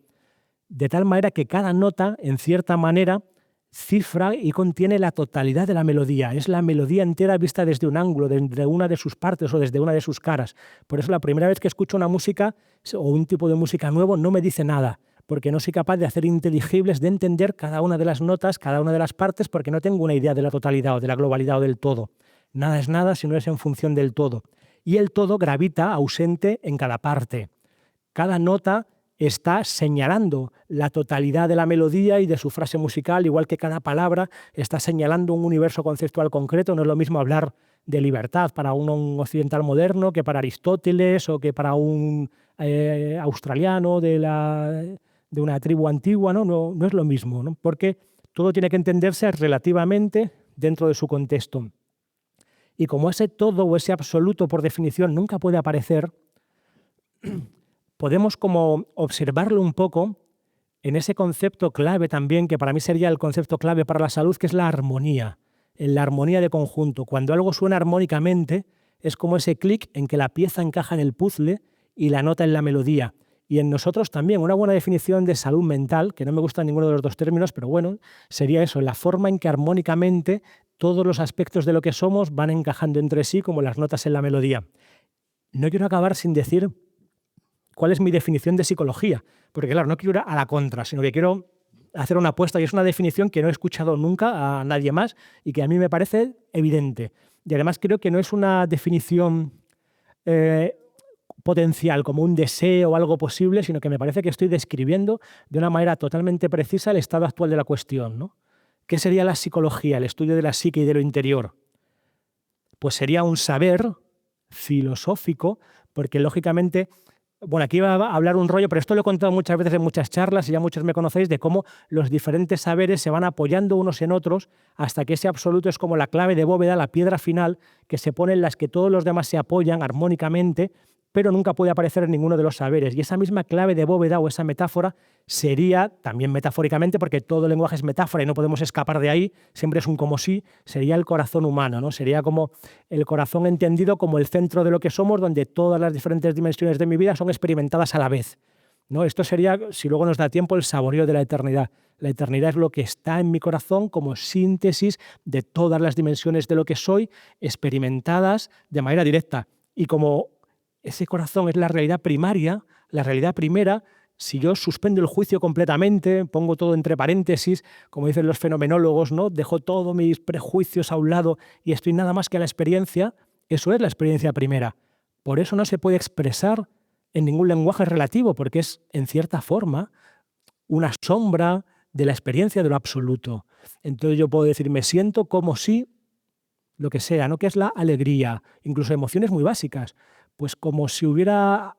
De tal manera que cada nota, en cierta manera, cifra y contiene la totalidad de la melodía. Es la melodía entera vista desde un ángulo, desde una de sus partes o desde una de sus caras. Por eso la primera vez que escucho una música o un tipo de música nuevo no me dice nada, porque no soy capaz de hacer inteligibles, de entender cada una de las notas, cada una de las partes, porque no tengo una idea de la totalidad o de la globalidad o del todo. Nada es nada si no es en función del todo. Y el todo gravita ausente en cada parte. Cada nota está señalando la totalidad de la melodía y de su frase musical, igual que cada palabra está señalando un universo conceptual concreto. No es lo mismo hablar de libertad para un occidental moderno que para Aristóteles o que para un australiano de una tribu antigua, ¿no? No es lo mismo, ¿no? Porque todo tiene que entenderse relativamente dentro de su contexto. Y como ese todo o ese absoluto, por definición, nunca puede aparecer, podemos como observarlo un poco en ese concepto clave también, que para mí sería el concepto clave para la salud, que es la armonía, en la armonía de conjunto. Cuando algo suena armónicamente, es como ese clic en que la pieza encaja en el puzzle y la nota en la melodía. Y en nosotros también, una buena definición de salud mental, que no me gusta ninguno de los dos términos, pero bueno, sería eso, la forma en que armónicamente todos los aspectos de lo que somos van encajando entre sí como las notas en la melodía. No quiero acabar sin decir cuál es mi definición de psicología, porque claro, no quiero ir a la contra, sino que quiero hacer una apuesta y es una definición que no he escuchado nunca a nadie más y que a mí me parece evidente. Y además creo que no es una definición potencial, como un deseo o algo posible, sino que me parece que estoy describiendo de una manera totalmente precisa el estado actual de la cuestión, ¿no? ¿Qué sería la psicología, el estudio de la psique y de lo interior? Pues sería un saber filosófico, porque lógicamente, bueno, aquí va a hablar un rollo, pero esto lo he contado muchas veces en muchas charlas y ya muchos me conocéis, de cómo los diferentes saberes se van apoyando unos en otros hasta que ese absoluto es como la clave de bóveda, la piedra final, que se pone en las que todos los demás se apoyan armónicamente, pero nunca puede aparecer en ninguno de los saberes. Y esa misma clave de bóveda o esa metáfora sería, también metafóricamente, porque todo lenguaje es metáfora y no podemos escapar de ahí, siempre es un como si, sería el corazón humano, ¿no? Sería como el corazón entendido como el centro de lo que somos, donde todas las diferentes dimensiones de mi vida son experimentadas a la vez, ¿no? Esto sería, si luego nos da tiempo, el saboreo de la eternidad. La eternidad es lo que está en mi corazón como síntesis de todas las dimensiones de lo que soy, experimentadas de manera directa. Y como ese corazón es la realidad primaria, la realidad primera, si yo suspendo el juicio completamente, pongo todo entre paréntesis, como dicen los fenomenólogos, ¿no? Dejo todos mis prejuicios a un lado y estoy nada más que a la experiencia, eso es la experiencia primera. Por eso no se puede expresar en ningún lenguaje relativo, porque es, en cierta forma, una sombra de la experiencia de lo absoluto. Entonces yo puedo decir, me siento como si, lo que sea, ¿no? Que es la alegría, incluso emociones muy básicas, pues como si hubiera,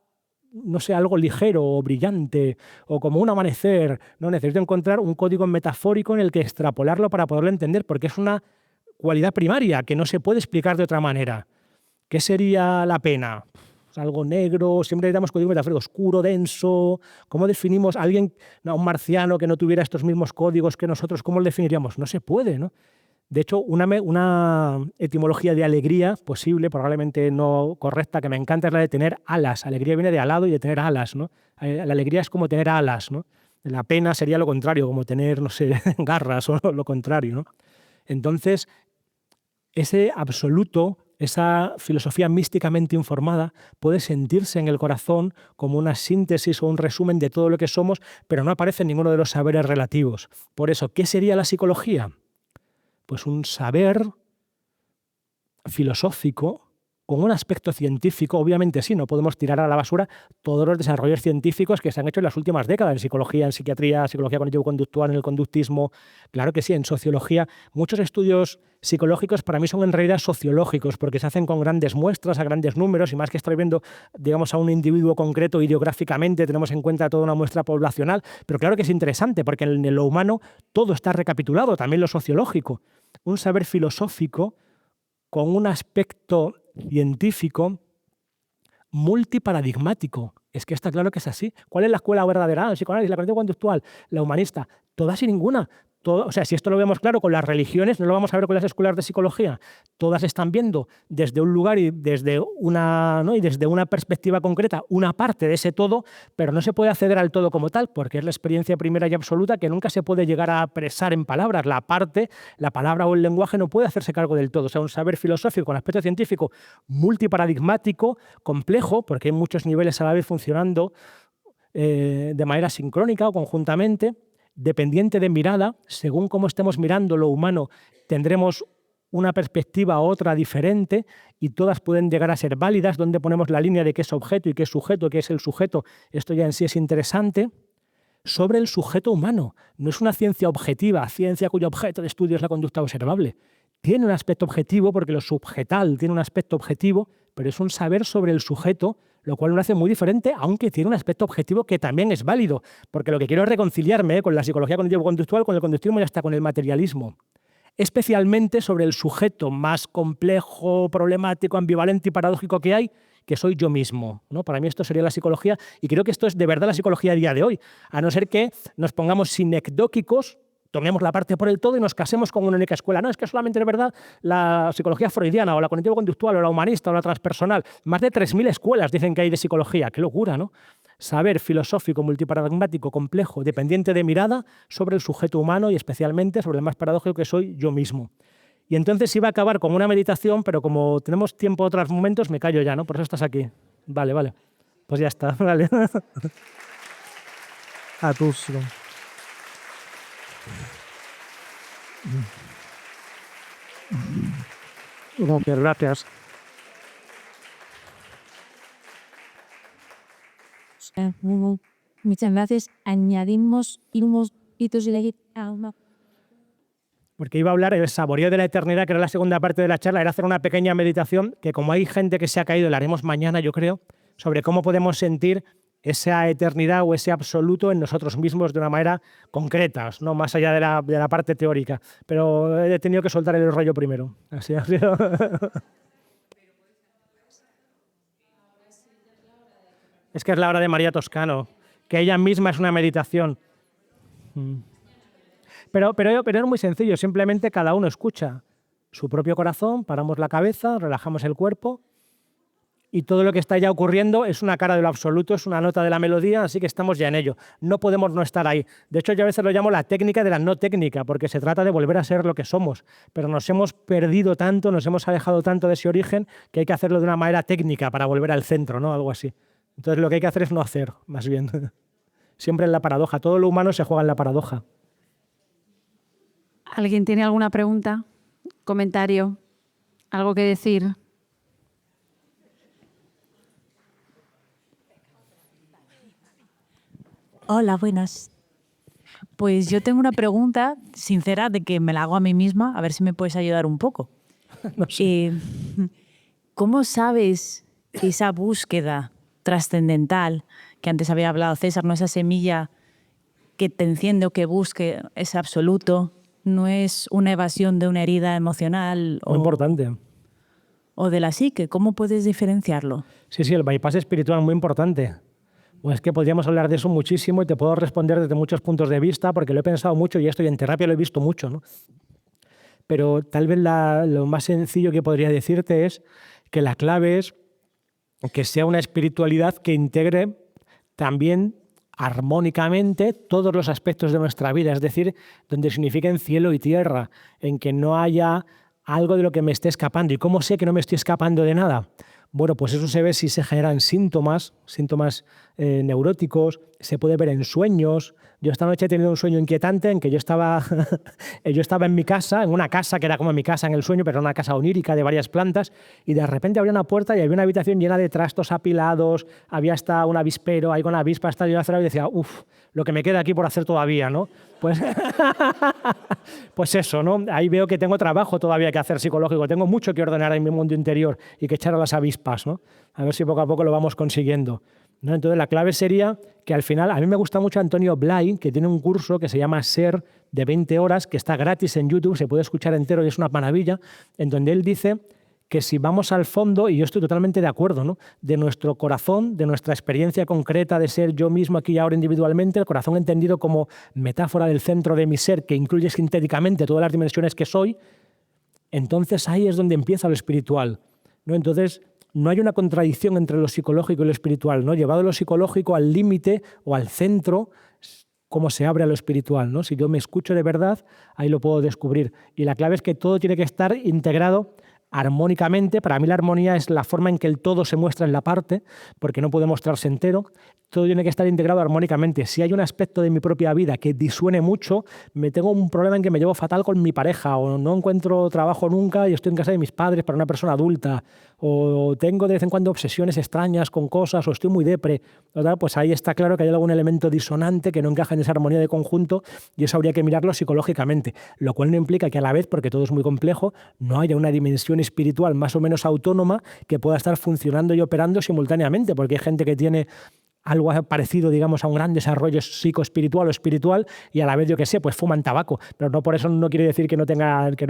no sé, algo ligero o brillante, o como un amanecer, ¿no? Necesito encontrar un código metafórico en el que extrapolarlo para poderlo entender, porque es una cualidad primaria que no se puede explicar de otra manera. ¿Qué sería la pena? Algo negro, siempre le damos código metafórico, oscuro, denso. ¿Cómo definimos a alguien, no, un marciano que no tuviera estos mismos códigos que nosotros? ¿Cómo lo definiríamos? No se puede, ¿no? De hecho, una etimología de alegría posible, probablemente no correcta, que me encanta, es la de tener alas. Alegría viene de alado y de tener alas, ¿no? La alegría es como tener alas, ¿no? La pena sería lo contrario, como tener, no sé, garras o lo contrario, ¿no? Entonces, ese absoluto, esa filosofía místicamente informada puede sentirse en el corazón como una síntesis o un resumen de todo lo que somos, pero no aparece en ninguno de los saberes relativos. Por eso, ¿qué sería la psicología? Pues un saber filosófico con un aspecto científico. Obviamente sí, no podemos tirar a la basura todos los desarrollos científicos que se han hecho en las últimas décadas, en psicología, en psiquiatría, psicología cognitivo-conductual, en el conductismo, claro que sí, en sociología. Muchos estudios psicológicos para mí son en realidad sociológicos, porque se hacen con grandes muestras, a grandes números, y más que estar viendo, digamos, a un individuo concreto ideográficamente, tenemos en cuenta toda una muestra poblacional, pero claro que es interesante, porque en lo humano todo está recapitulado, también lo sociológico. Un saber filosófico con un aspecto científico multiparadigmático. Es que está claro que es así. ¿Cuál es la escuela verdadera? El psicoanálisis, la cognitivo-conductual, la humanista. Todas y ninguna. O sea, si esto lo vemos claro con las religiones, no lo vamos a ver con las escuelas de psicología. Todas están viendo desde un lugar y desde una perspectiva concreta una parte de ese todo, pero no se puede acceder al todo como tal, porque es la experiencia primera y absoluta que nunca se puede llegar a expresar en palabras. La palabra o el lenguaje no puede hacerse cargo del todo. O sea, un saber filosófico con aspecto científico multiparadigmático, complejo, porque hay muchos niveles a la vez funcionando de manera sincrónica o conjuntamente, dependiente de mirada. Según cómo estemos mirando lo humano, tendremos una perspectiva u otra diferente, y todas pueden llegar a ser válidas. Dónde ponemos la línea de qué es objeto y qué es sujeto, qué es el sujeto, esto ya en sí es interesante. Sobre el sujeto humano, no es una ciencia objetiva, ciencia cuyo objeto de estudio es la conducta observable. Tiene un aspecto objetivo, porque lo subjetal tiene un aspecto objetivo, pero es un saber sobre el sujeto, lo cual lo hace muy diferente, aunque tiene un aspecto objetivo que también es válido, porque lo que quiero es reconciliarme con la psicología cognitivo-conductual, con el conductismo y hasta con el materialismo. Especialmente sobre el sujeto más complejo, problemático, ambivalente y paradójico que hay, que soy yo mismo, ¿no? Para mí esto sería la psicología, y creo que esto es de verdad la psicología a día de hoy, a no ser que nos pongamos sinecdóquicos, tomemos la parte por el todo y nos casemos con una única escuela. No, es que solamente de verdad la psicología freudiana o la cognitivo-conductual o la humanista o la transpersonal. Más de 3.000 escuelas dicen que hay de psicología. ¡Qué locura!, ¿no? Saber filosófico, multiparadigmático, complejo, dependiente de mirada sobre el sujeto humano y especialmente sobre el más paradójico que soy yo mismo. Y entonces iba a acabar con una meditación, pero como tenemos tiempo a otros momentos, me callo ya, ¿no? Por eso estás aquí. Vale, vale. Pues ya está, vale. A tus... Gracias. Muchas veces añadimos unos hitos de la alma. Porque iba a hablar el saboreo de la eternidad, que era la segunda parte de la charla, era hacer una pequeña meditación, que como hay gente que se ha caído, la haremos mañana, yo creo, sobre cómo podemos sentir esa eternidad o ese absoluto en nosotros mismos de una manera concreta, no más allá de la parte teórica. Pero he tenido que soltar el rollo primero. Así ha sido. Es que es la hora de María Toscano, que ella misma es una meditación. Pero es muy sencillo, simplemente cada uno escucha su propio corazón, paramos la cabeza, relajamos el cuerpo, y todo lo que está ya ocurriendo es una cara de lo absoluto, es una nota de la melodía, así que estamos ya en ello. No podemos no estar ahí. De hecho, yo a veces lo llamo la técnica de la no técnica, porque se trata de volver a ser lo que somos. Pero nos hemos perdido tanto, nos hemos alejado tanto de ese origen, que hay que hacerlo de una manera técnica para volver al centro, ¿no? Algo así. Entonces lo que hay que hacer es no hacer, más bien. Siempre en la paradoja. Todo lo humano se juega en la paradoja. ¿Alguien tiene alguna pregunta? ¿Comentario? ¿Algo que decir? Hola, buenas. Pues yo tengo una pregunta sincera de que me la hago a mí misma, a ver si me puedes ayudar un poco. No sé. ¿Cómo sabes que esa búsqueda trascendental, que antes había hablado César, no esa semilla que te enciende o que busque ese absoluto, no es una evasión de una herida emocional Muy importante. o de la psique? ¿Cómo puedes diferenciarlo? Sí, el bypass espiritual es muy importante. Pues es que podríamos hablar de eso muchísimo y te puedo responder desde muchos puntos de vista, porque lo he pensado mucho y esto, y en terapia lo he visto mucho, ¿no? Pero tal vez lo más sencillo que podría decirte es que la clave es que sea una espiritualidad que integre también armónicamente todos los aspectos de nuestra vida, es decir, donde signifiquen cielo y tierra, en que no haya algo de lo que me esté escapando. ¿Y cómo sé que no me estoy escapando de nada? Bueno, pues eso se ve si se generan síntomas neuróticos, se puede ver en sueños. Yo esta noche he tenido un sueño inquietante en que yo estaba en mi casa, en una casa que era como mi casa en el sueño, pero era una casa onírica de varias plantas, y de repente abría una puerta y había una habitación llena de trastos apilados, había hasta un avispero, ahí con avispa, hasta yo y decía, uff, lo que me queda aquí por hacer todavía, ¿no? Pues eso, ¿no? Ahí veo que tengo trabajo todavía que hacer psicológico, tengo mucho que ordenar en mi mundo interior y que echar a las avispas, ¿no? A ver si poco a poco lo vamos consiguiendo, ¿no? Entonces la clave sería que al final, a mí me gusta mucho Antonio Blay, que tiene un curso que se llama Ser, de 20 horas, que está gratis en YouTube, se puede escuchar entero y es una maravilla, en donde él dice que si vamos al fondo, y yo estoy totalmente de acuerdo, ¿no?, de nuestro corazón, de nuestra experiencia concreta de ser yo mismo aquí y ahora individualmente, el corazón entendido como metáfora del centro de mi ser, que incluye sintéticamente todas las dimensiones que soy, entonces ahí es donde empieza lo espiritual, ¿no? Entonces no hay una contradicción entre lo psicológico y lo espiritual, ¿no? Llevado lo psicológico al límite o al centro, cómo se abre a lo espiritual, ¿no? Si yo me escucho de verdad, ahí lo puedo descubrir. Y la clave es que todo tiene que estar integrado armónicamente. Para mí la armonía es la forma en que el todo se muestra en la parte, porque no puede mostrarse entero. Todo tiene que estar integrado armónicamente. Si hay un aspecto de mi propia vida que disuene mucho, me tengo un problema en que me llevo fatal con mi pareja, o no encuentro trabajo nunca y estoy en casa de mis padres para una persona adulta, o tengo de vez en cuando obsesiones extrañas con cosas, o estoy muy depre, ¿verdad? Pues ahí está claro que hay algún elemento disonante que no encaja en esa armonía de conjunto, y eso habría que mirarlo psicológicamente, lo cual no implica que a la vez, porque todo es muy complejo, no haya una dimensión espiritual más o menos autónoma que pueda estar funcionando y operando simultáneamente, porque hay gente que tiene algo parecido, digamos, a un gran desarrollo psicoespiritual o espiritual y a la vez, yo qué sé, pues fuman tabaco, pero no por eso no quiere decir que no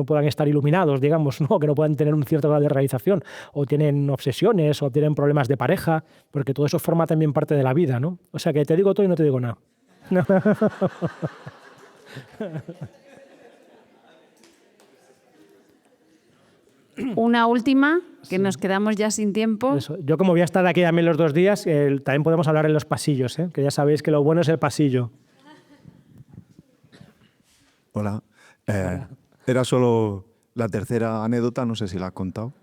puedan estar iluminados, digamos, ¿no? Que no puedan tener un cierto grado de realización, o tienen obsesiones, o tienen problemas de pareja, porque todo eso forma también parte de la vida, ¿no? O sea, que te digo todo y no te digo nada. Una última, que nos quedamos ya sin tiempo. Eso. Yo, como voy a estar aquí también los 2 días, también podemos hablar en los pasillos, ¿eh? Que ya sabéis que lo bueno es el pasillo. Hola. Era solo la tercera anécdota, no sé si la has contado.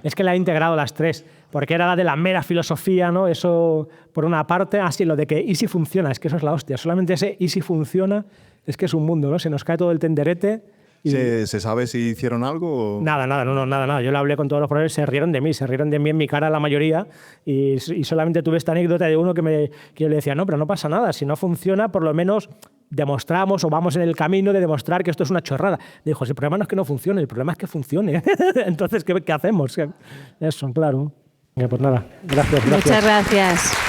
Es que la he integrado las 3, porque era la de la mera filosofía, ¿no? Eso, por una parte, así lo de que ¿y si funciona? Es que eso es la hostia. Solamente ese ¿y si funciona? Es que es un mundo, ¿no? Se nos cae todo el tenderete. Y ¿Se sabe si hicieron algo? O... Nada. Yo lo hablé con todos los profesores, se rieron de mí en mi cara la mayoría, y solamente tuve esta anécdota de uno que yo le decía, no, pero no pasa nada, si no funciona, por lo menos demostramos o vamos en el camino de demostrar que esto es una chorrada. Dijo, el problema no es que no funcione, el problema es que funcione. Entonces, ¿qué hacemos? Eso, claro. Pues nada, gracias. Muchas gracias.